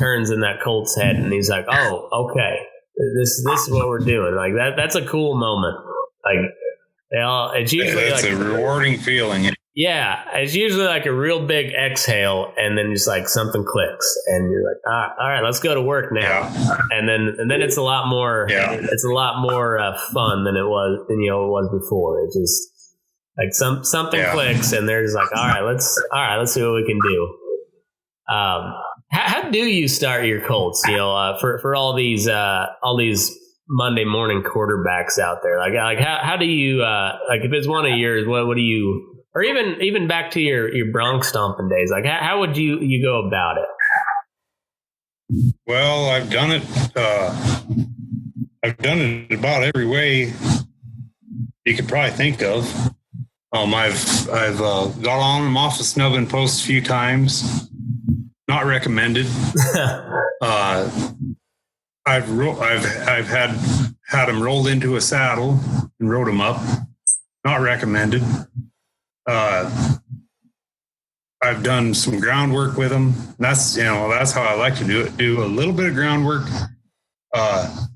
turns in that colt's head, and he's like, oh, okay. This is what we're doing. Like that's a cool moment. Like it's usually
it's a rewarding feeling.
Yeah, it's usually like a real big exhale, and then just like something clicks, and you're like, all right, let's go to work now. Yeah. And then it's a lot more. Yeah. It's a lot more fun than it was before. It just like something clicks, and there's like, all right, let's see what we can do. How do you start your colts? For all these Monday morning quarterbacks out there, like how do you if it's one of yours, what do you, or even back to your bronc stomping days, like how would you go about it?
Well, I've done it about every way you could probably think of. I've got on them off the snubbing post a few times. Not recommended. I've had them rolled into a saddle and rode them up. Not recommended. I've done some groundwork with them. That's how I like to do it. Do a little bit of groundwork. I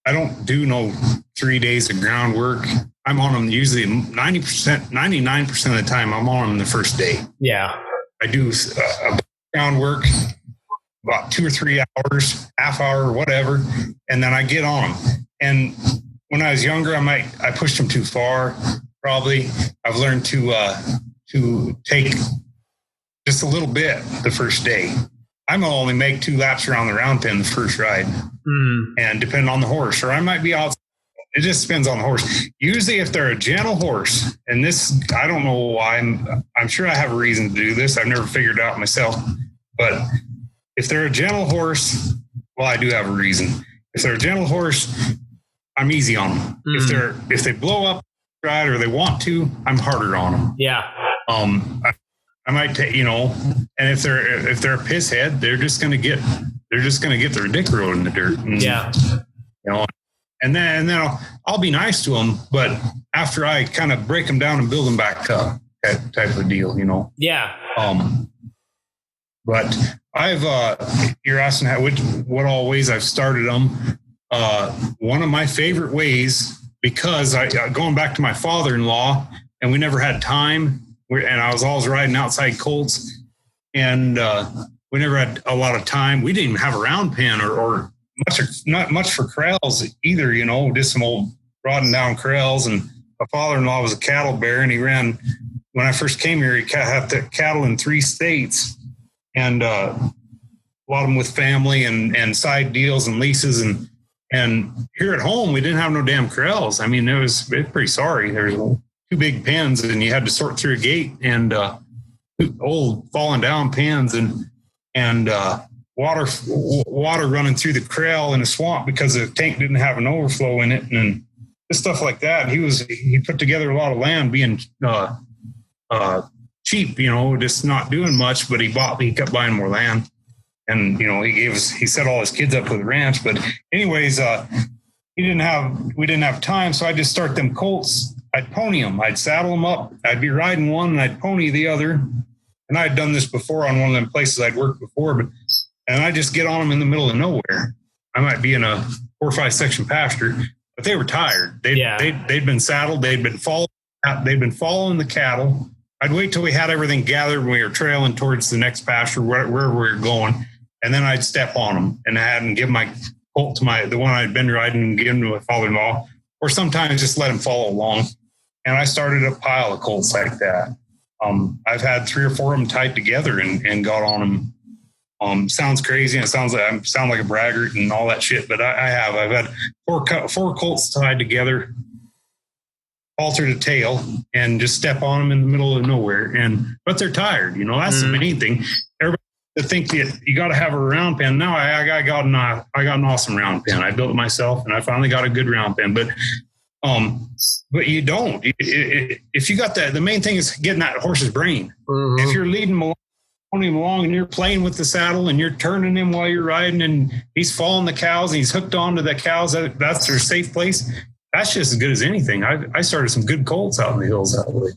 don't do no 3 days of groundwork. I'm on them usually 99% of the time. I'm on them the first day.
Yeah.
I do groundwork about 2 or 3 hours, half hour, whatever, and then I get on them. And when I was younger, I pushed them too far. Probably, I've learned to take just a little bit the first day. I'm gonna only make 2 laps around the round pen the first ride, and depending on the horse, or I might be out. It just depends on the horse. Usually if they're a gentle horse, and this, I don't know why, I'm sure I have a reason to do this. I've never figured it out myself. But if they're a gentle horse, well, I do have a reason. If they're a gentle horse, I'm easy on them. If they blow up right or they want to, I'm harder on them.
Yeah.
I might take, and if they're a piss head, they're just gonna get their dick rode in the dirt. And, And then I'll be nice to them, but after I kind of break them down and build them back up, that type of deal,
Yeah.
But you're asking what all ways I've started them. One of my favorite ways, because going back to my father-in-law, and we never had time, and I was always riding outside colts, and we never had a lot of time. We didn't even have a round pen or not much for corrals either, just some old rotting down corrals. And my father-in-law was a cattle bear, and he ran, when I first came here, he had the cattle in 3 states, and a lot of them with family and side deals and leases. And here at home, we didn't have no damn corrals. I mean, it was pretty sorry. There's 2 big pens, and you had to sort through a gate, and old falling down pens, and water running through the corral in a swamp because the tank didn't have an overflow in it, and just stuff like that. He put together a lot of land, being cheap, just not doing much, but he kept buying more land, and he set all his kids up with a ranch. But anyways, we didn't have time, so I just start them colts I'd pony them. I'd saddle them up. I'd be riding one and I'd pony the other. And I'd done this before on one of them places I'd worked before, and I just get on them in the middle of nowhere. I might be in a 4 or 5 section pasture, but they were tired. They'd been saddled. They'd been following the cattle. I'd wait till we had everything gathered when we were trailing towards the next pasture, wherever we were going. And then I'd step on them and give my colt to the one I'd been riding and give him to my father-in-law, or sometimes just let him follow along. And I started a pile of colts like that. I've had 3 or 4 of them tied together and got on them. Sounds crazy, and it sound like a braggart and all that shit, but I've had 4 colts tied together, halter to tail, and just step on them in the middle of nowhere. But they're tired, that's the main thing. Everybody think that you got to have a round pen. No, I got an awesome round pen. I built it myself, and I finally got a good round pen. But you don't. If you got that, the main thing is getting that horse's brain. If you're leading him along, ponying him along, and you're playing with the saddle and you're turning him while you're riding, and he's following the cows and he's hooked onto the cows, that's their safe place. That's just as good as anything. I started some good colts out in the hills that way.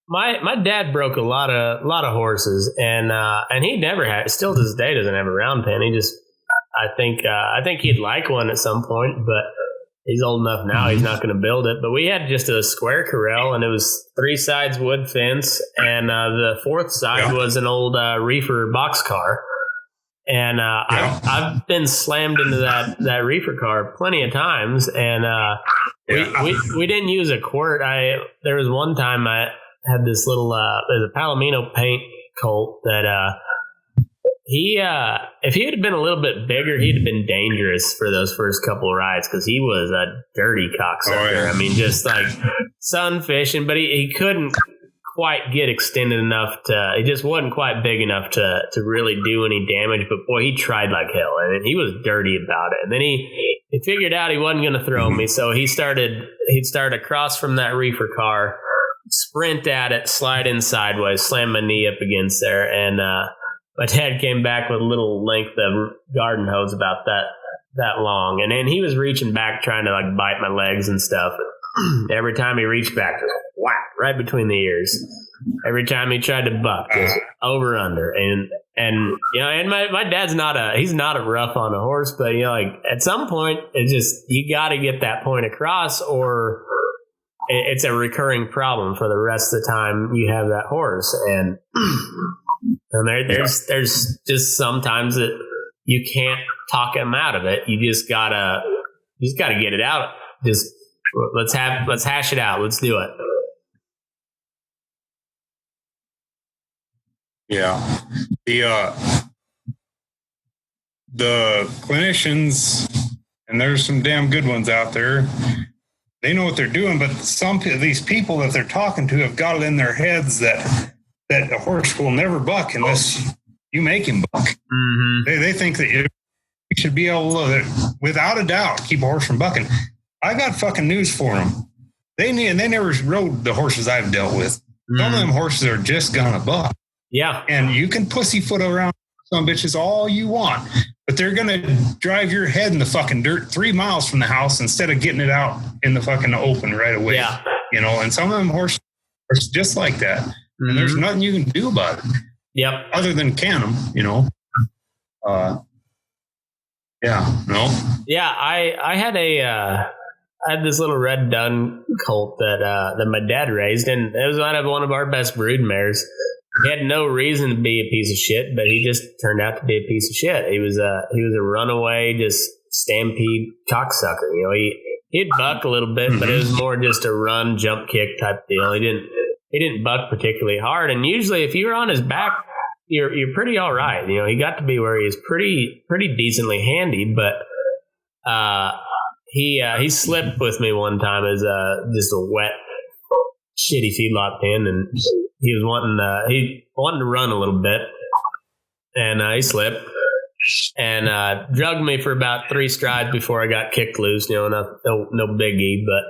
My dad broke a lot of horses, and he never had, still to this day doesn't have a round pen. I think he'd like one at some point, but he's old enough now. He's not going to build it. But we had just a square corral, and it was 3 sides wood fence, and the 4th side was an old reefer boxcar. And I've been slammed into that reefer car plenty of times, and we didn't use a quirt. There was one time I had this little there's a Palomino paint colt that if he had been a little bit bigger, he'd have been dangerous for those first couple of rides, because he was a dirty cocksucker. I mean, just like sun fishing, but he couldn't quite get extended enough he just wasn't quite big enough to really do any damage. But boy, he tried like hell, and he was dirty about it. And then he figured out he wasn't going to throw me, so he'd start across from that reefer car, sprint at it, slide in sideways, slam my knee up against there, and my dad came back with a little length of garden hose about that long, and then he was reaching back trying to like bite my legs and stuff. Every time he reached back, just whack right between the ears. Every time he tried to buck, just over under, and my dad's he's not a rough on a horse, but like at some point it just, you got to get that point across, or it's a recurring problem for the rest of the time you have that horse. And there's just sometimes that you can't talk him out of it. You just gotta get it out. Just let's hash it out. Let's do it.
Yeah. The clinicians, and there's some damn good ones out there, they know what they're doing, but these people that they're talking to have got it in their heads that a horse will never buck unless you make him buck. They think that you should be able to, without a doubt, keep a horse from bucking. I got fucking news for them. They never rode the horses I've dealt with. Some of them horses are just gonna buck.
Yeah.
And you can pussyfoot around some bitches all you want, but they're gonna drive your head in the fucking dirt 3 miles from the house instead of getting it out in the fucking open right away. Yeah. And some of them horses are just like that. And there's nothing you can do about it.
Yep.
Other than can them,
Yeah, I had this little red dun colt that my dad raised, and it was one of our best brood mares. He had no reason to be a piece of shit, but he just turned out to be a piece of shit. He was a runaway, just stampede cocksucker. He'd buck a little bit, but it was more just a run, jump, kick type deal. He didn't buck particularly hard, and usually if you were on his back, you're pretty all right. He got to be where he was pretty decently handy, but he slipped with me one time as just a wet, shitty feedlot pen, and he was wanting to run a little bit, and he slipped and drugged me for about 3 strides before I got kicked loose. No biggie, but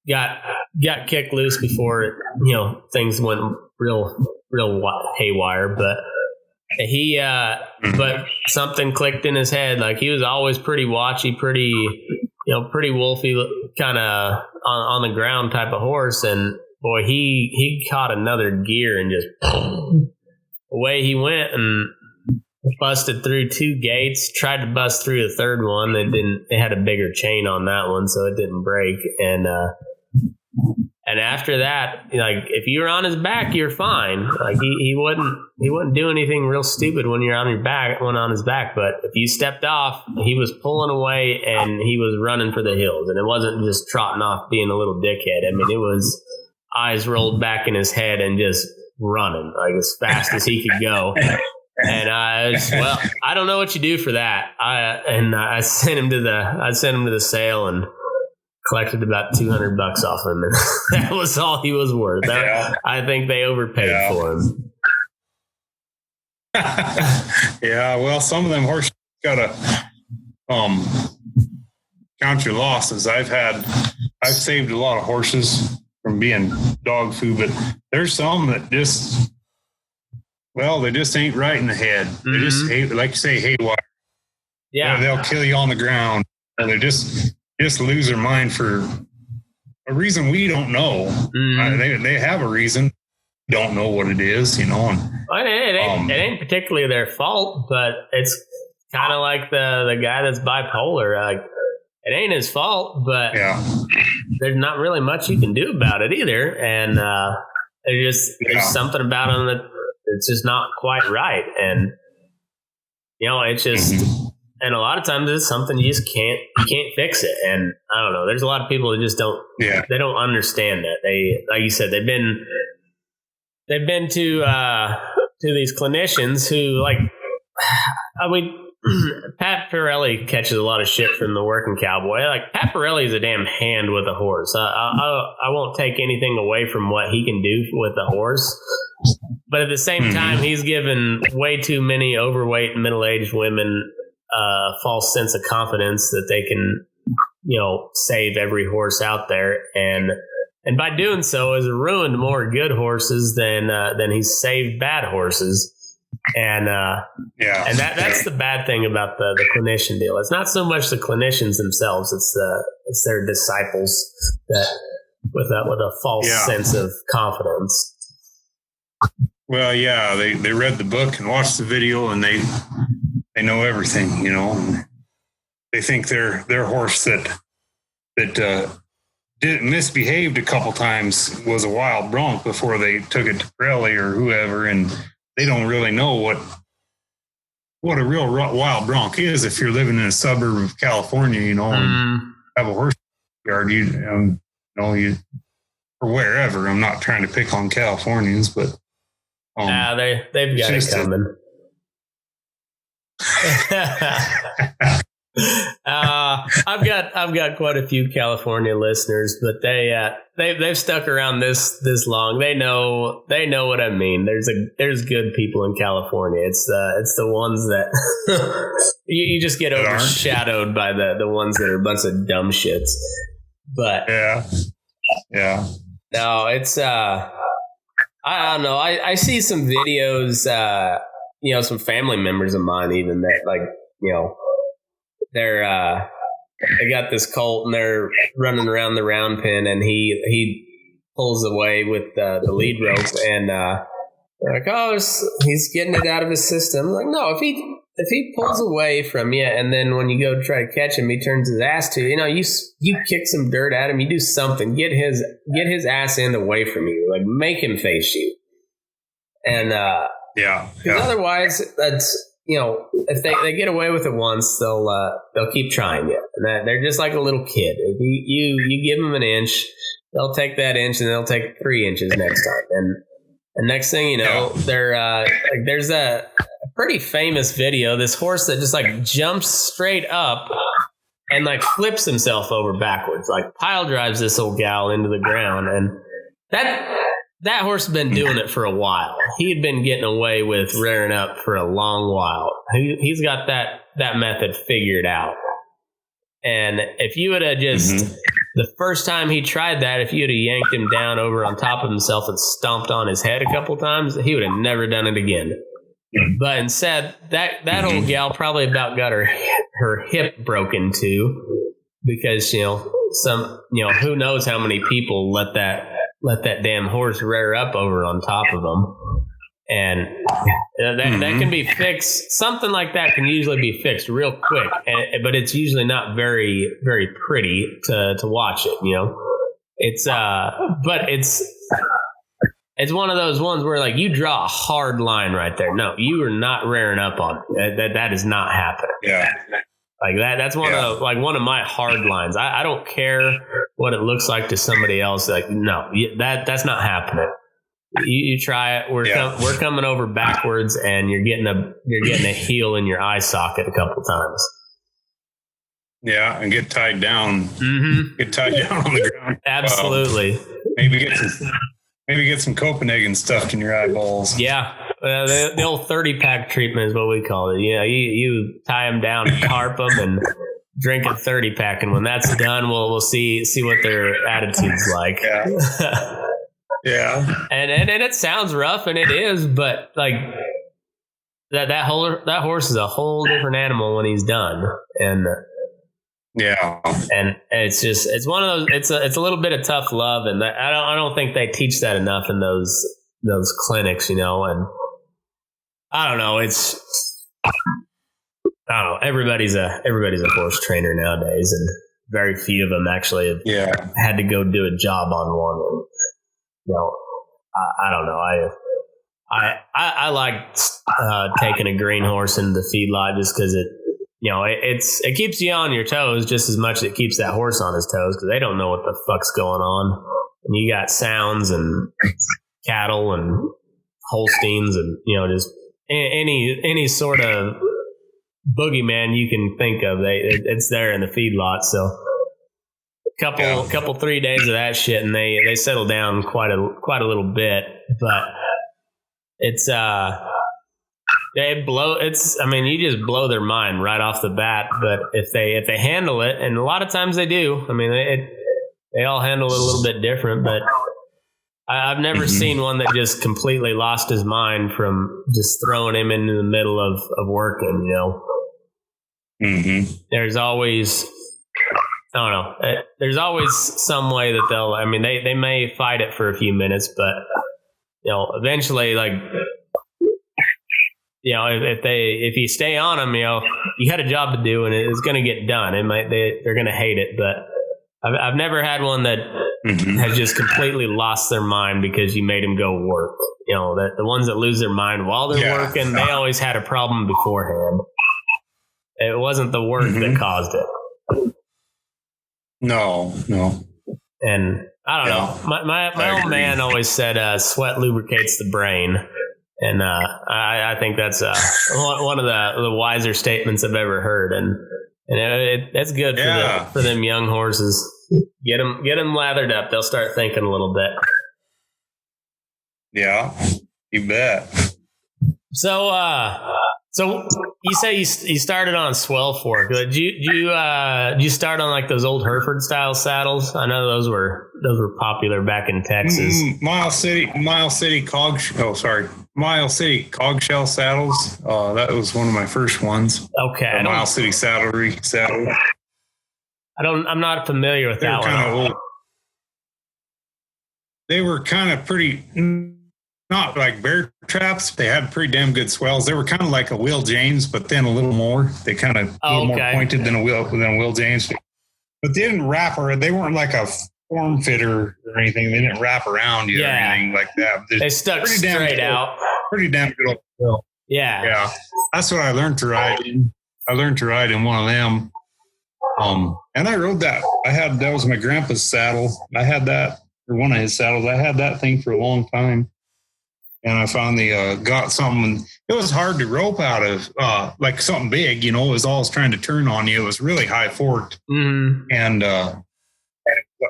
got kicked loose before things went real haywire. But but something clicked in his head. Like, he was always pretty watchy, pretty pretty wolfy kind of on the ground type of horse. And boy, he caught another gear and just away he went and busted through 2 gates. Tried to bust through the third one. It had a bigger chain on that one, so it didn't break. And after that, like, if you were on his back, you're fine. Like, he wouldn't do anything real stupid when you're on your back, on his back. But if you stepped off, he was pulling away and he was running for the hills. And it wasn't just trotting off being a little dickhead. I mean, it was eyes rolled back in his head and just running like as fast as he could go. And I don't know what you do for that. I sent him to the sale and collected about $200 off him, and that was all he was worth. I think they overpaid for him.
Yeah, well, some of them horses gotta count your losses. I've saved a lot of horses from being dog food, but there's some that they just ain't right in the head. They just like you say, haywire. Yeah, they'll kill you on the ground, and they just lose their mind for a reason we don't know. They have a reason. Don't know what it is, And
it ain't particularly their fault, but it's kind of like the guy that's bipolar. Like, it ain't his fault, but there's not really much you can do about it either. And there's something about him that it's just not quite right. And it's just. And a lot of times it's something you just can't fix it. And I don't know. There's a lot of people that just don't. Yeah. They don't understand that. They, like you said, they've been to these clinicians who, like, Pat Pirelli catches a lot of shit from the working cowboy. Like, Pat Pirelli is a damn hand with a horse. I won't take anything away from what he can do with the horse. But at the same time, he's given way too many overweight middle-aged women false sense of confidence that they can, save every horse out there, and by doing so has ruined more good horses than he's saved bad horses, and that's the bad thing about the clinician deal. It's not so much the clinicians themselves; it's their disciples that with a false sense of confidence.
Well, yeah, they read the book and watched the video, and they know everything, They think their horse that misbehaved a couple times was a wild bronc before they took it to Pirelli or whoever, and they don't really know what a real wild bronc is. If you're living in a suburb of California, and have a horse yard, you or wherever. I'm not trying to pick on Californians, but
they've got it coming. I've got quite a few California listeners, but they've stuck around this long. They know what I mean. There's good people in California. It's the ones that you just get overshadowed by the ones that are a bunch of dumb shits. But
yeah.
No, it's I don't know. I see some videos. Some family members of mine even that they got this colt and they're running around the round pen, and he pulls away with the lead rope, and they're like, oh, he's getting it out of his system. I'm like, no, if he pulls away from you, and then when you go try to catch him, he turns his ass to you. You kick some dirt at him, you do something, get his ass end away from you, like make him face you, and otherwise, that's if they get away with it once, they'll keep trying you. And they're just like a little kid. If you give them an inch, they'll take that inch, and they'll take 3 inches next time. And next thing you know, they're there's a pretty famous video. This horse that just like jumps straight up and like flips himself over backwards, like pile drives this old gal into the ground, and that horse has been doing it for a while. He had been getting away with rearing up for a long while. He's got that method figured out. And if you would have just, the first time he tried that, if you would have yanked him down over on top of himself and stomped on his head a couple times, he would have never done it again. But instead, that old gal probably about got her hip broken too. because, who knows how many people let that damn horse rear up over on top of them. And that can be fixed. Something like that can usually be fixed real quick, but it's usually not very, very pretty to watch it. But it's one of those ones where like you draw a hard line right there. No, you are not rearing up on it. That is not happening.
Yeah.
Like that's one of my hard lines. I don't care what it looks like to somebody else. Like, no, that's not happening. You try it. We're coming over backwards, and you're getting a heel in your eye socket a couple times.
Yeah, and get tied down.
Mm-hmm.
Get tied down on the ground.
Absolutely.
Maybe get some Copenhagen stuffed in your eyeballs.
Yeah, the old 30-pack treatment is what we call it. You tie them down, carp them, and drink a 30-pack, and when that's done, we'll see what their attitude's like.
Yeah. Yeah.
And it sounds rough, and it is, but like that horse is a whole different animal when he's done. And
yeah.
And it's one of those. It's a little bit of tough love, and I don't think they teach that enough in those clinics, And I don't know. Everybody's a horse trainer nowadays, and very few of them actually have had to go do a job on one. And, I don't know. I like taking a green horse into the feedlot just because it keeps you on your toes just as much as it keeps that horse on his toes, because they don't know what the fuck's going on. And you got sounds and cattle and Holsteins and just any sort of boogeyman you can think of. It's there in the feedlot. So couple 3 days of that shit, and they settle down quite a little bit, but it's you just blow their mind right off the bat. But if they handle it, and a lot of times they do, they all handle it a little bit different, but I've never seen one that just completely lost his mind from just throwing him into the middle of working, There's always, I don't know. There's always some way that they'll. They may fight it for a few minutes, but eventually, like, if you stay on them, you had a job to do, and it's going to get done. They're going to hate it, but I've never had one that has just completely lost their mind because you made them go work. The ones that lose their mind while they're working, they always had a problem beforehand. It wasn't the work that caused it.
No.
And I don't know. My old man always said, sweat lubricates the brain. And I think that's one of the wiser statements I've ever heard. And that's good for them young horses. Get them lathered up. They'll start thinking a little bit.
Yeah, you bet.
So you say you started on swell fork. Did you start on like those old Hereford style saddles? I know those were popular back in Texas.
Miles City cog shell saddles. That was one of my first ones.
Okay,
Miles City saddle.
I'm not familiar with that one.
They were kind of pretty. Not like bear traps. They had pretty damn good swells. They were kind of like a Will James, but then a little more. They kind of a little more pointed than a Will James. But they didn't wrap, or they weren't like a form fitter or anything. They didn't wrap around you or anything like that.
They stuck straight out.
Pretty damn good. Yeah. That's what I learned to ride in. I learned to ride in one of them. And I rode that. That was my grandpa's saddle. I had that, or one of his saddles. I had that thing for a long time. And I finally got something. It was hard to rope out of, like something big, it was always trying to turn on you. It was really high forked. Mm-hmm. And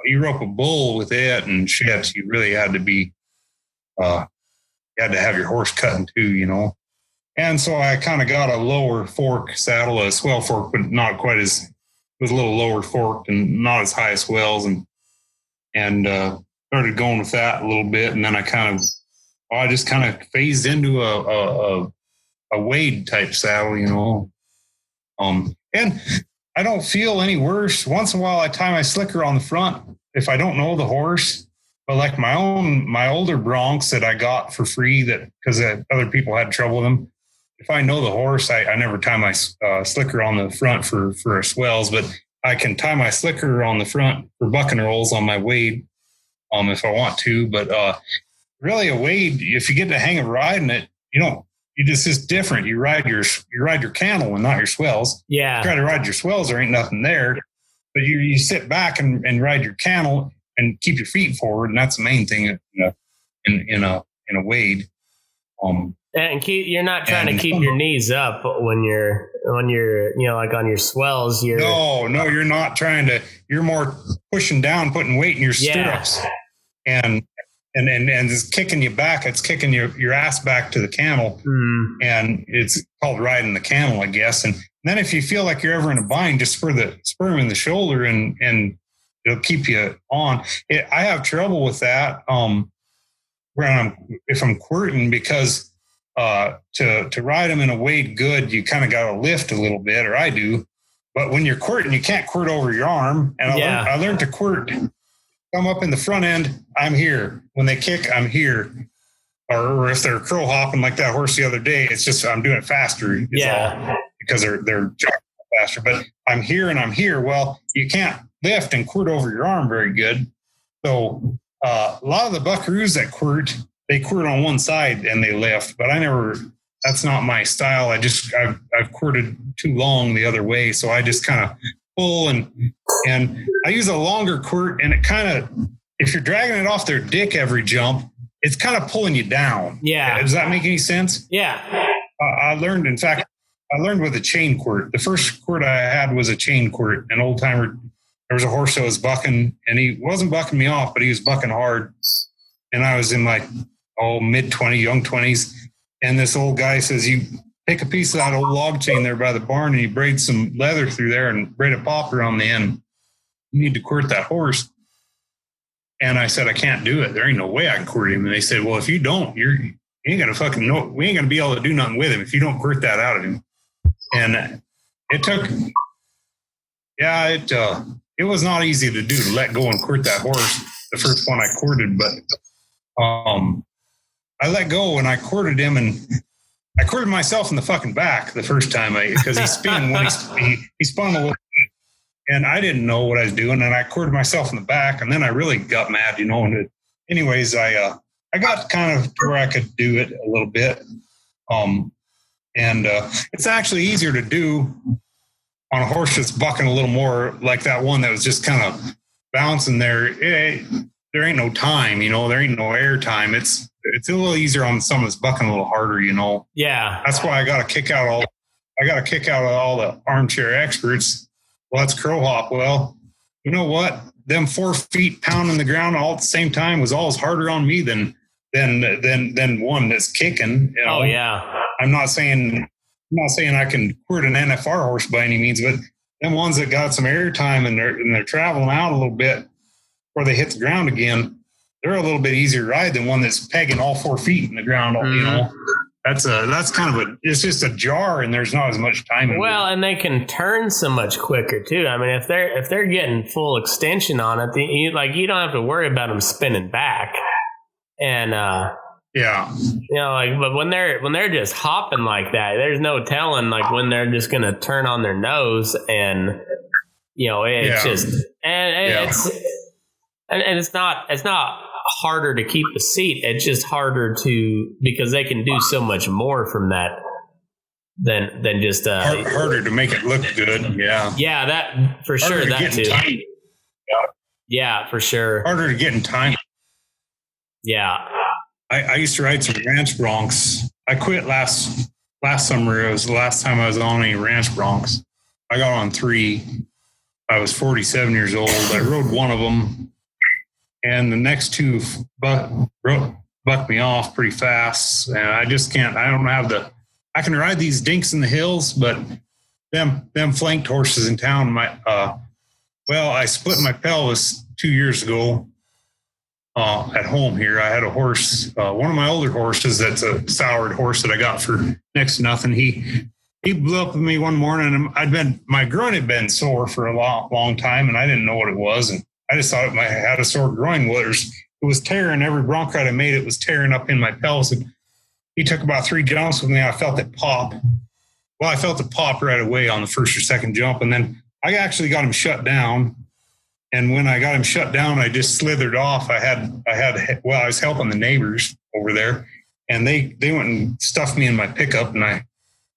you rope a bull with it and shit. You really had to be, you had to have your horse cut in two, And so I kind of got a lower fork saddle, a swell fork, but not quite as, it was a little lower forked and not as high as swells, and started going with that a little bit. And then I just kind of phased into a Wade type saddle, And I don't feel any worse. Once in a while, I tie my slicker on the front if I don't know the horse. But like my older broncs that I got for free, that because other people had trouble with them. If I know the horse, I never tie my slicker on the front for swells, but I can tie my slicker on the front for bucking rolls on my wade, if I want to. But really, a wade, if you get the hang of riding it, it's just different. You ride your cantle and not your swells.
Yeah.
You try to ride your swells, there ain't nothing there. But you sit back and ride your cantle and keep your feet forward, and that's the main thing in a wade.
And you're not trying to keep your knees up when you're like on your swells.
No, you're not trying to. You're more pushing down, putting weight in your stirrups, and it's kicking you back. It's kicking your ass back to the cantle, and it's called riding the cantle, I guess. And then if you feel like you're ever in a bind, just spur him in the shoulder, and it'll keep you on. I have trouble with that if I'm quirting, because to ride them in a wade good, you kind of got to lift a little bit, or I do. But when you're quirting, you can't quirt over your arm. And I learned to quirt. Come up in the front end, I'm here. When they kick, I'm here. Or if they're crow hopping like that horse the other day, it's just I'm doing it faster. Because they're jogging faster. But I'm here and I'm here. Well, you can't lift and quirt over your arm very good. So a lot of the buckaroos that quirt, they quirt on one side and they lift. But that's not my style. I've quirted too long the other way. So I just kind of pull and I use a longer quirt, and it kind of, if you're dragging it off their dick every jump, it's kind of pulling you down. Yeah. Does that make any sense?
Yeah.
I learned with a chain quirt. The first quirt I had was a chain quirt. An old timer, there was a horse that was bucking, and he wasn't bucking me off, but he was bucking hard. And I was in my mid-20s, young 20s. And this old guy says, you take a piece of that old log chain there by the barn and you braid some leather through there and braid a popper on the end. You need to quirt that horse. And I said, I can't do it. There ain't no way I can quirt him. And they said, well, if you don't, you ain't going to fucking know. We ain't going to be able to do nothing with him if you don't quirt that out of him. And it took, it was not easy to do, to let go and quirt that horse. The first one I quirted, but I let go and I quirted him, and I quirted myself in the fucking back the first time because he spun when he spun a little bit, and I didn't know what I was doing, and I quirted myself in the back, and then I really got mad, And anyways, I got kind of to where I could do it a little bit, and it's actually easier to do on a horse that's bucking a little more, like that one that was just kind of bouncing there. There ain't no time, there ain't no air time. It's a little easier on someone that's bucking a little harder, Yeah. That's why I got to kick out all the armchair experts. Well, that's crow hop. Well, you know what? Them 4 feet pounding the ground all at the same time was always harder on me than one that's kicking.
Oh yeah.
I'm not saying I can quirt an NFR horse by any means, but them ones that got some air time and they're traveling out a little bit before they hit the ground again, they're a little bit easier to ride than one that's pegging all 4 feet in the ground. That's kind of it's just a jar, and there's not as much time.
Well, and they can turn so much quicker too. I mean, if they're getting full extension on it, you don't have to worry about them spinning back. And but when they're just hopping like that, there's no telling when they're just gonna turn on their nose, and it's not harder to keep the seat. It's just harder because they can do so much more from that than just
harder to make it look good.
Yeah, that for sure. That too. Yeah, for sure.
Harder to get in time.
Yeah.
I used to ride some ranch broncs. I quit last summer. It was the last time I was on any ranch broncs. I got on 3. I was 47 years old. I rode one of them, and the next 2 bucked me off pretty fast. And I just can't. I don't have I can ride these dinks in the hills, but them flanked horses in town. I split my pelvis 2 years ago. At home here, I had a horse, one of my older horses that's a soured horse that I got for next to nothing. He he blew up with me one morning, and my groin had been sore for a long time, and I didn't know what it was, and I just thought I had a sore groin. Well, it was tearing. Every bronc ride I made, it was tearing up in my pelvis. And he took about 3 jumps with me. I felt it pop. Well, I felt it pop right away on the first or second jump, and then I actually got him shut down. And when I got him shut down, I just slithered off. I was helping the neighbors over there, and they went and stuffed me in my pickup, and I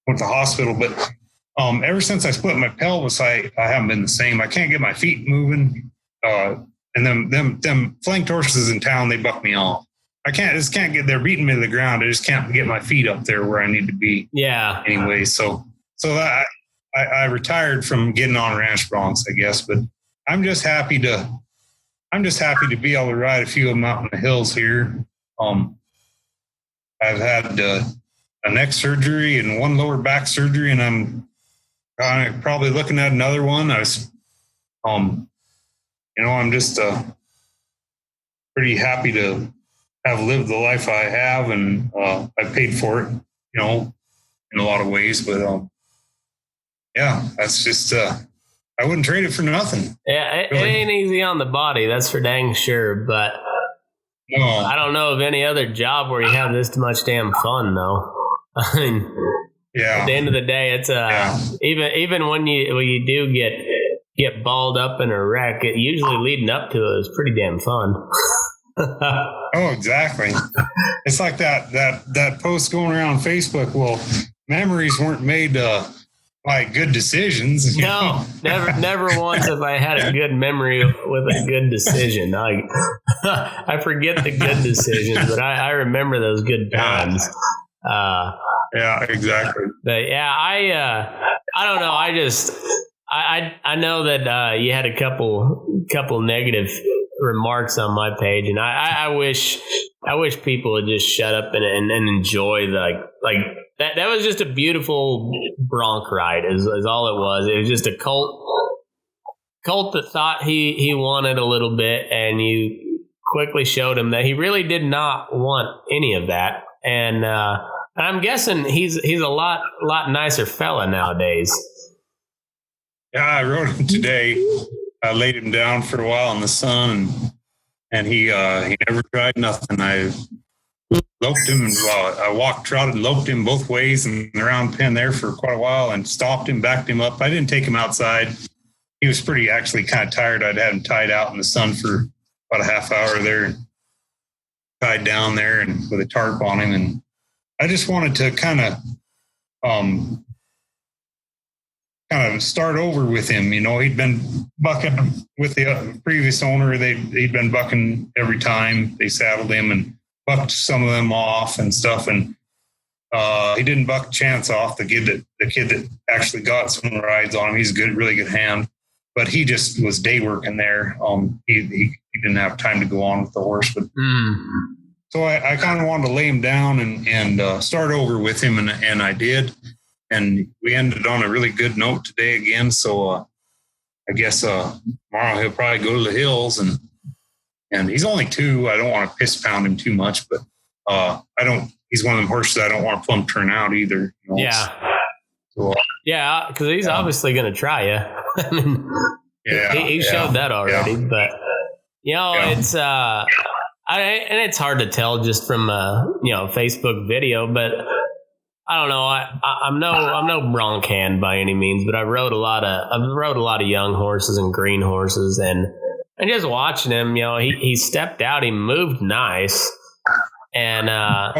went to the hospital. But ever since I split my pelvis, I haven't been the same. I can't get my feet moving. And them flanked horses in town, they buck me off. I just can't get, they're beating me to the ground. I just can't get my feet up there where I need to be.
Yeah.
Anyway, so that I retired from getting on ranch broncs, I guess, but I'm just happy to be able to ride a few of them out in the hills here. I've had a neck surgery and 1 lower back surgery, and I'm probably looking at another one. I'm just pretty happy to have lived the life I have, and I paid for it, in a lot of ways. But that's just I wouldn't trade it for nothing.
Yeah, it
really.
ain't easy on the body, that's for dang sure. But
no.
I don't know of any other job where you have this much damn fun, though. I mean,
yeah.
At the end of the day, it's even when you do get balled up in a wreck, it usually leading up to it is pretty damn fun.
Oh, exactly. It's like that post going around Facebook. Well, memories weren't made by good decisions.
No, never once have I had a good memory with a good decision. I forget the good decisions, but I remember those good times.
Yeah, exactly.
But yeah, I don't know. I know that you had a couple negative remarks on my page, and I wish people would just shut up and enjoy like that was just a beautiful bronc ride is all it was. It was just a colt that thought he wanted a little bit, and you quickly showed him that he really did not want any of that. And I'm guessing he's a lot nicer fella nowadays.
Yeah, I rode him today. I laid him down for a while in the sun, and he never tried nothing. I loped him. I trotted, loped him both ways in the round pen there for quite a while, and stopped him, backed him up. I didn't take him outside. He was actually kind of tired. I'd had him tied out in the sun for about a half hour there, tied down there, and with a tarp on him. And I just wanted to kind of start over with him. He'd been bucking with the previous owner. He'd been bucking every time they saddled him, and bucked some of them off and stuff. And he didn't buck Chance off, the kid that actually got some rides on him. He's a really good hand, but he just was day working there. He didn't have time to go on with the horse, but so I kind of wanted to lay him down and start over with him, and I did. And we ended on a really good note today again. So I guess tomorrow he'll probably go to the hills, and he's only 2. I don't want to piss pound him too much, but he's one of them horses I don't want to plumb turn out either.
Yeah.
So,
because he's obviously going to try you. I mean, he showed that already, but it's and it's hard to tell just from Facebook video, but I don't know. I'm no bronc hand by any means, but I've rode a lot of young horses and green horses, and just watching him, he stepped out, he moved nice, and and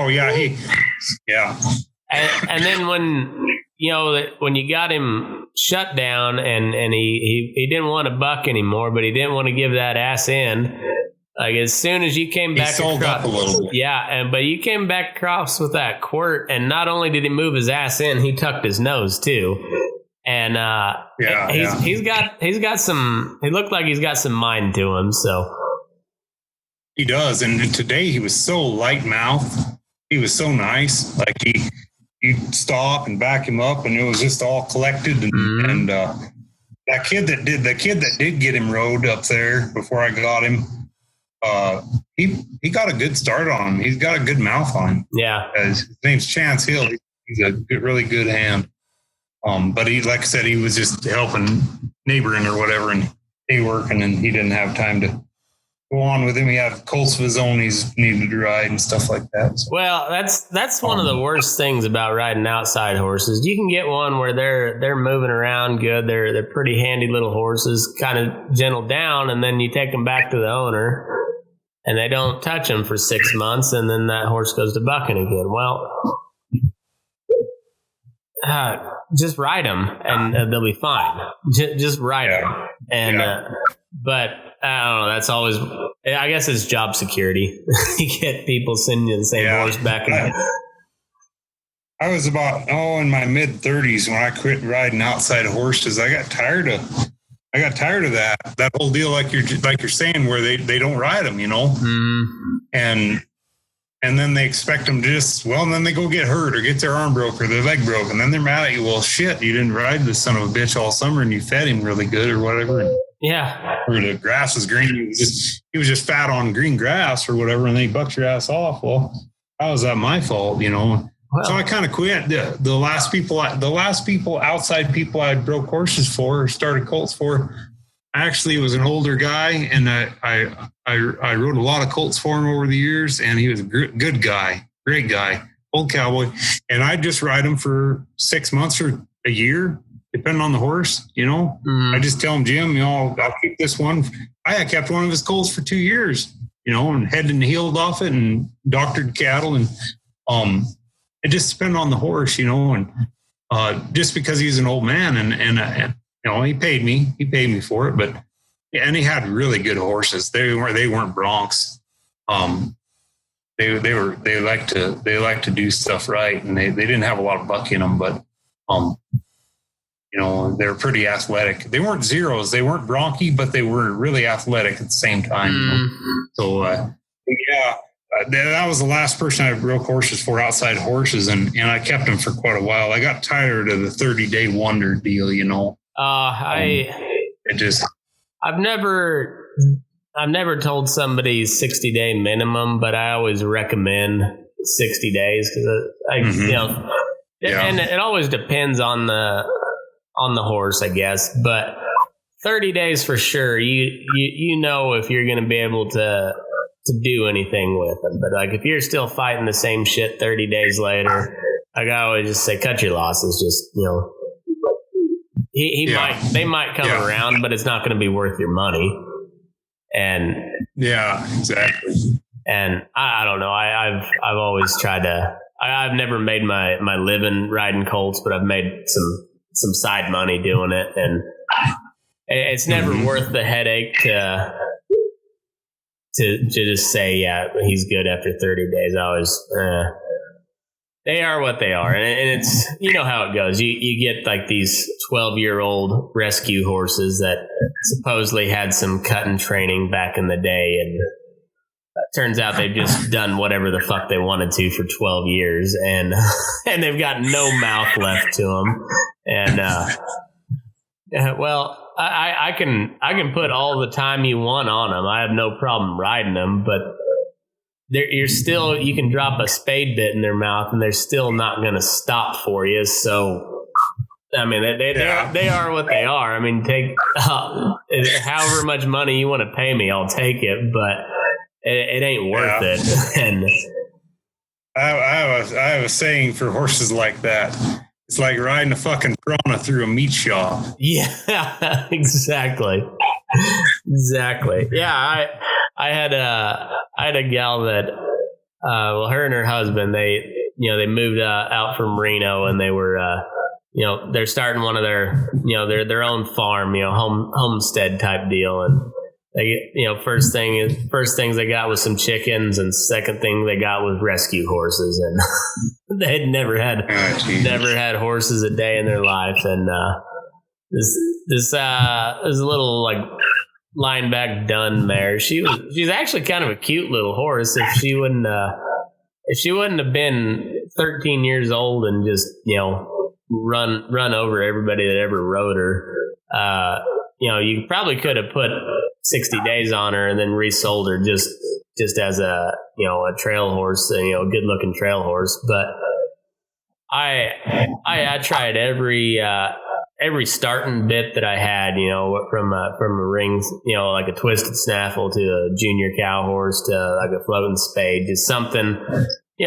then when you got him shut down and he didn't want to buck anymore, but he didn't want to give that ass in. Like as soon as you came back,
he sold up a little bit.
But you came back across with that quirt, and not only did he move his ass in, he tucked his nose too. And he's got some. He looked like he's got some mind to him. So
he does. And today he was so light mouthed. He was so nice. Like you'd stop and back him up, and it was just all collected. And that kid that did get him rode up there before I got him. He got a good start on him. He's got a good mouth on him.
Yeah.
His name's Chance Hill. He's a really good hand. But he, like I said, he was just helping neighboring or whatever, and day working, and he didn't have time to go on with him. He had colts of his own he's needed to ride and stuff like that. So,
well, that's one of the worst things about riding outside horses. You can get one where they're moving around good. They're pretty handy little horses, kind of gentle down, and then you take them back to the owner, and they don't touch them for 6 months, and then that horse goes to bucking again. Well, just ride them, and they'll be fine. Just ride them, and but I don't know. That's always, I guess, it's job security. You get people sending you the same horse back.
I was about in my mid 30s when I quit riding outside horses. I got tired of that whole deal, like you're saying, where they don't ride them, and then they expect them to and then they go get hurt or get their arm broke or their leg broke, and then they're mad at you. Well, shit, you didn't ride this son of a bitch all summer, and you fed him really good or whatever.
Yeah.
Or the grass was green. He was just fat on green grass or whatever, and then he bucked your ass off. Well, how was that my fault, Well, so I kind of quit. The last outside people I broke horses for or started colts for, actually was an older guy, and I rode a lot of colts for him over the years, and he was a good guy, great guy, old cowboy, and I'd just ride him for 6 months or a year, depending on the horse, I just tell him, Jim, I'll keep this one. I had kept one of his colts for 2 years, and head and healed off it and doctored cattle, and it just depended on the horse, and just because he's an old man and he paid me for it, but and he had really good horses. They weren't broncs. They like to do stuff right, and they didn't have a lot of buck in them, but they were pretty athletic. They weren't zeros, they weren't bronky, but they were really athletic at the same time. So that was the last person I broke horses for outside horses, and I kept them for quite a while. I got tired of the 30-day wonder deal, I've never told somebody 60-day minimum, but I always recommend 60 days because and it always depends on the horse, I guess, but 30 days for sure. You know if you're going to be able to do anything with them, but like if you're still fighting the same shit 30 days later, like I always just say, cut your losses. Just they might come around, but it's not going to be worth your money. And exactly.
And I don't know. I've always tried to. I've never made my living riding colts, but I've made some side money doing it, and it's never worth the headache to just say, he's good after 30 days. I always. They are what they are. And it's, how it goes. You get like these 12-year-old rescue horses that supposedly had some cutting training back in the day. And it turns out they've just done whatever the fuck they wanted to for 12 years. And they've got no mouth left to them. And, I can put all the time you want on them. I have no problem riding them, but you can drop a spade bit in their mouth and they're still not going to stop for you. So, I mean, they are what they are. I mean, take however much money you want to pay me, I'll take it, but it ain't worth it. And
I have a saying for horses like that. It's like riding a fucking piranha through a meat shop.
Yeah, exactly. Exactly. Yeah, I had a gal that, her and her husband, they moved out from Reno, and they were, they're starting one of their own farm, homestead type deal. And they, first things they got was some chickens, and second thing they got was rescue horses, and they had never had horses a day in their life. And this little like lineback dun mare, she's actually kind of a cute little horse. If she wouldn't have been 13 years old and just run over everybody that ever rode her, you probably could have put 60 days on her and then resold her just as a trail horse, a good looking trail horse. But I tried every starting bit that I had, from a rings, like a twisted snaffle to a junior cow horse to like a floating spade, just something,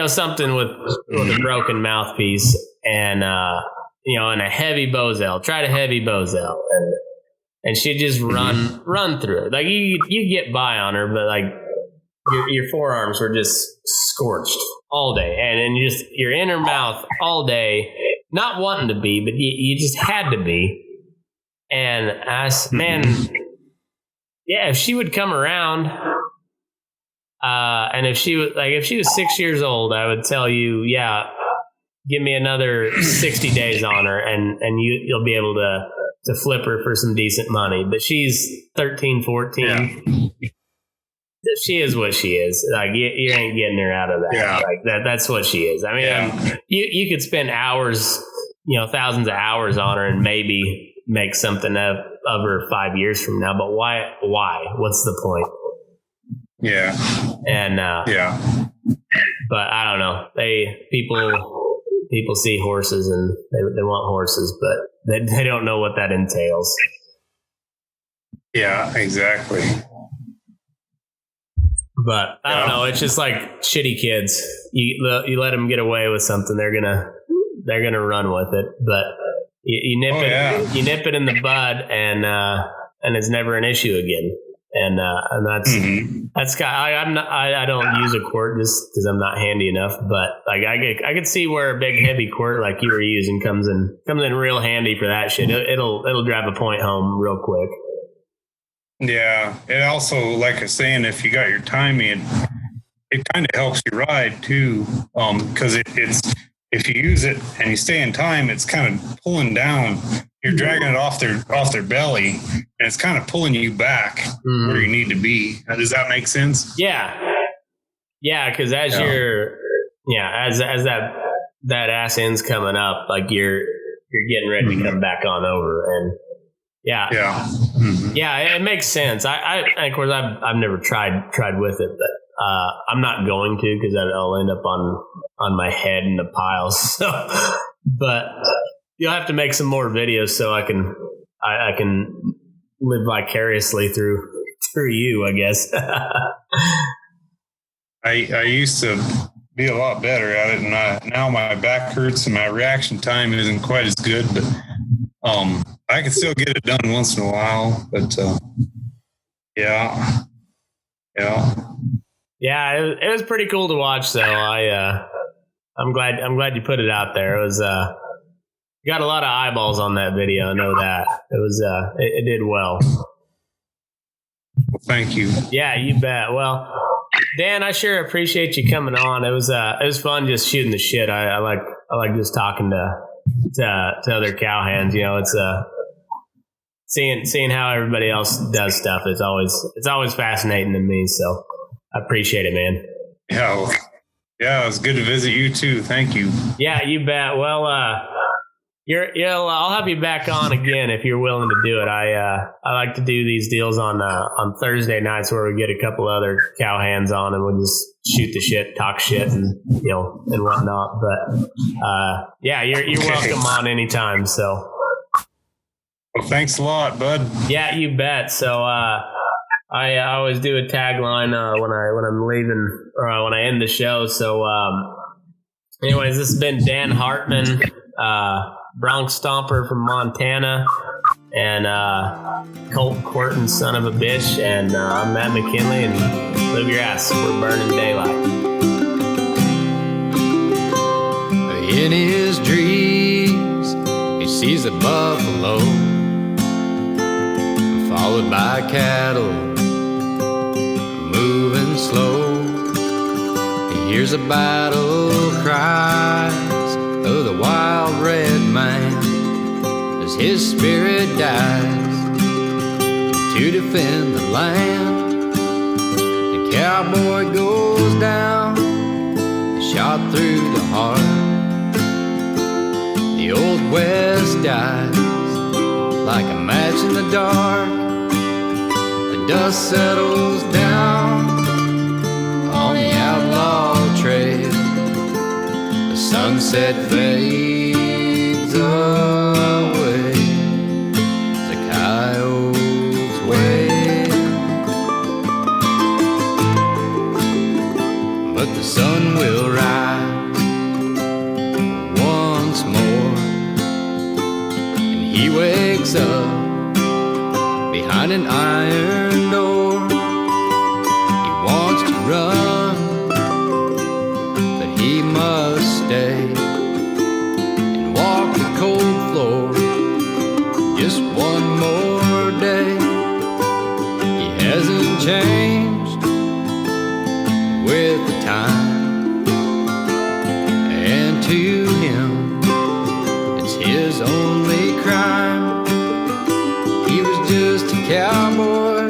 something with a broken mouthpiece and and a heavy boselle. Tried a heavy boselle and she'd just run through it. Like you get by on her, but like your forearms were just scorched all day, and just you're in her mouth all day, not wanting to be, but you just had to be. And if she would come around, and if she was 6 years old, I would tell you, give me another 60 days on her, and you'll be able to flip her for some decent money. But she's 13, 14. Yeah. She is what she is. Like you ain't getting her out of that. Yeah. Like that's what she is. I mean, you could spend hours, thousands of hours on her and maybe make something of her 5 years from now. But why? What's the point?
Yeah.
And but I don't know. People see horses and they want horses, but they don't know what that entails.
Yeah, exactly.
But I don't know. It's just like shitty kids. You let them get away with something, they're gonna run with it. But you nip it, you nip it in the bud, and it's never an issue again. And that's I don't use a quirt just because I'm not handy enough. But like I could see where a big heavy quirt like you were using comes in real handy for that shit. It'll drive a point home real quick.
Yeah, it also, like I was saying, if you got your timing, it kind of helps you ride too, because it's if you use it and you stay in time, it's kind of pulling down. You're dragging it off their belly, and it's kind of pulling you back where you need to be. Does that make sense?
Yeah, because as that ass end's coming up, like you're getting ready to come back on over and. Yeah. It makes sense. I of course, I've never tried with it, but I'm not going to because I'll end up on my head in the piles. So, but you'll have to make some more videos so I can live vicariously through you, I guess.
I used to be a lot better at it, and now my back hurts and my reaction time isn't quite as good, but I can still get it done once in a while, but yeah,
it was pretty cool to watch. Though I'm glad you put it out there. It was got a lot of eyeballs on that video. I know that it was it did well.
Well, thank you.
Yeah, you bet. Well, Dan, I sure appreciate you coming on. It was fun just shooting the shit. I like just talking to other cowhands. It's seeing how everybody else does stuff. It's always fascinating to me. So I appreciate it, man.
Yeah, it was good to visit you too. Thank you.
Yeah, you bet. Well, I'll have you back on again if you're willing to do it. I like to do these deals on Thursday nights where we get a couple other cowhands on and we'll just shoot the shit, talk shit, and and whatnot. But you're welcome on anytime. So.
Well, thanks a lot, bud.
Yeah, you bet. So I always do a tagline when I'm leaving or when I end the show. So anyways, this has been Dan Hartman, Bronx Stomper from Montana, and Colt Quirtin, son of a bitch. And I'm Matt McKinley, and live your ass. We're burning daylight.
In his dreams, he sees a buffalo, followed by cattle, moving slow. He hears the battle cries of the wild red man as his spirit dies to defend the land. The cowboy goes down, shot through the heart. The old West dies like a match in the dark. The dust settles down on the outlaw trail. The sun sunset fades away, the coyote's way. But the sun will rise once more, and he wakes up behind an iron door. He wants to run, but he must stay and walk the cold floor just one more day. He hasn't changed with the time, and to him it's his only crime. He was just a cowboy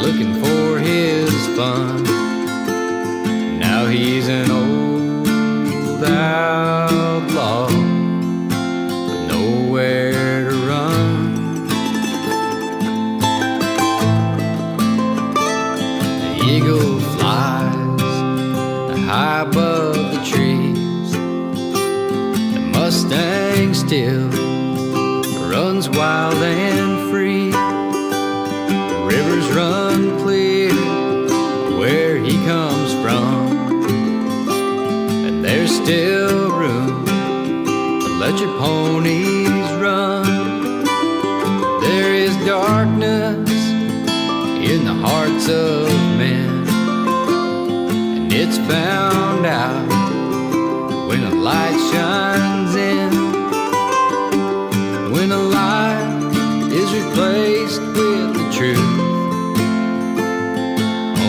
looking for his fun. Now he's an old outlaw with nowhere to run. The eagle flies high above the trees. The Mustang still runs wild and free. The rivers run clear where he comes from, and there's still room to let your ponies run. There is darkness in the hearts of men, and it's found out when a light shines in. When a lie is replaced with the truth,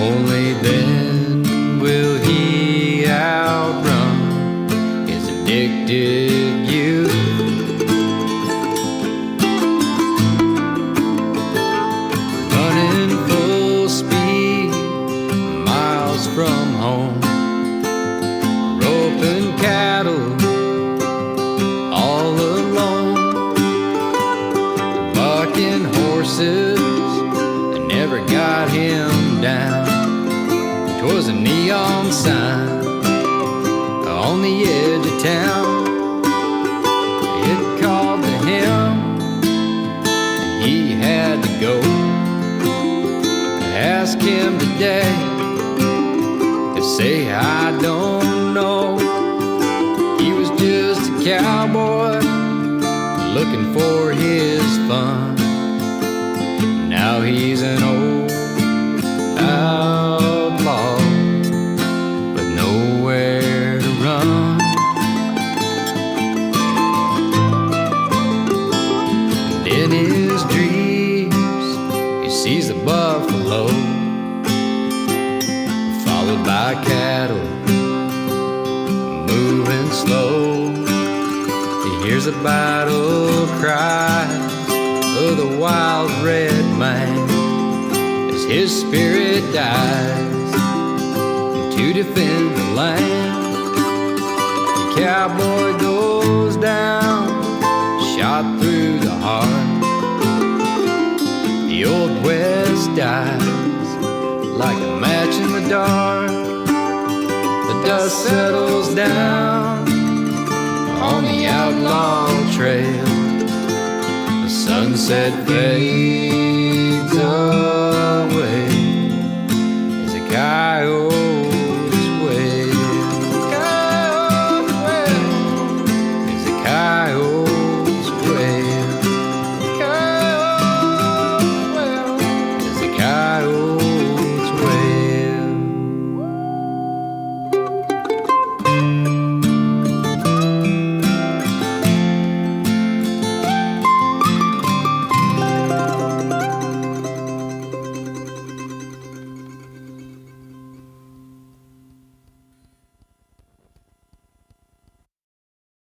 only then will he outrun his addicted youth. Running full speed, miles from home, roping cattle all alone, bucking horses that never got him down. 'Twas a neon sign on the edge of town. It called to him, and he had to go. Ask him today, and say I don't know. He was just a cowboy looking for his fun. Now he's an old outlaw with nowhere to run. And in his dreams he sees the buffalo followed by cattle moving slow. He hears the battle cry of the wild red man as his spirit dies to defend the land. The cowboy goes down, shot through the heart. The old West dies like a match in the dark. The dust settles down on the outlaw trail. The sunset fades away as a coyote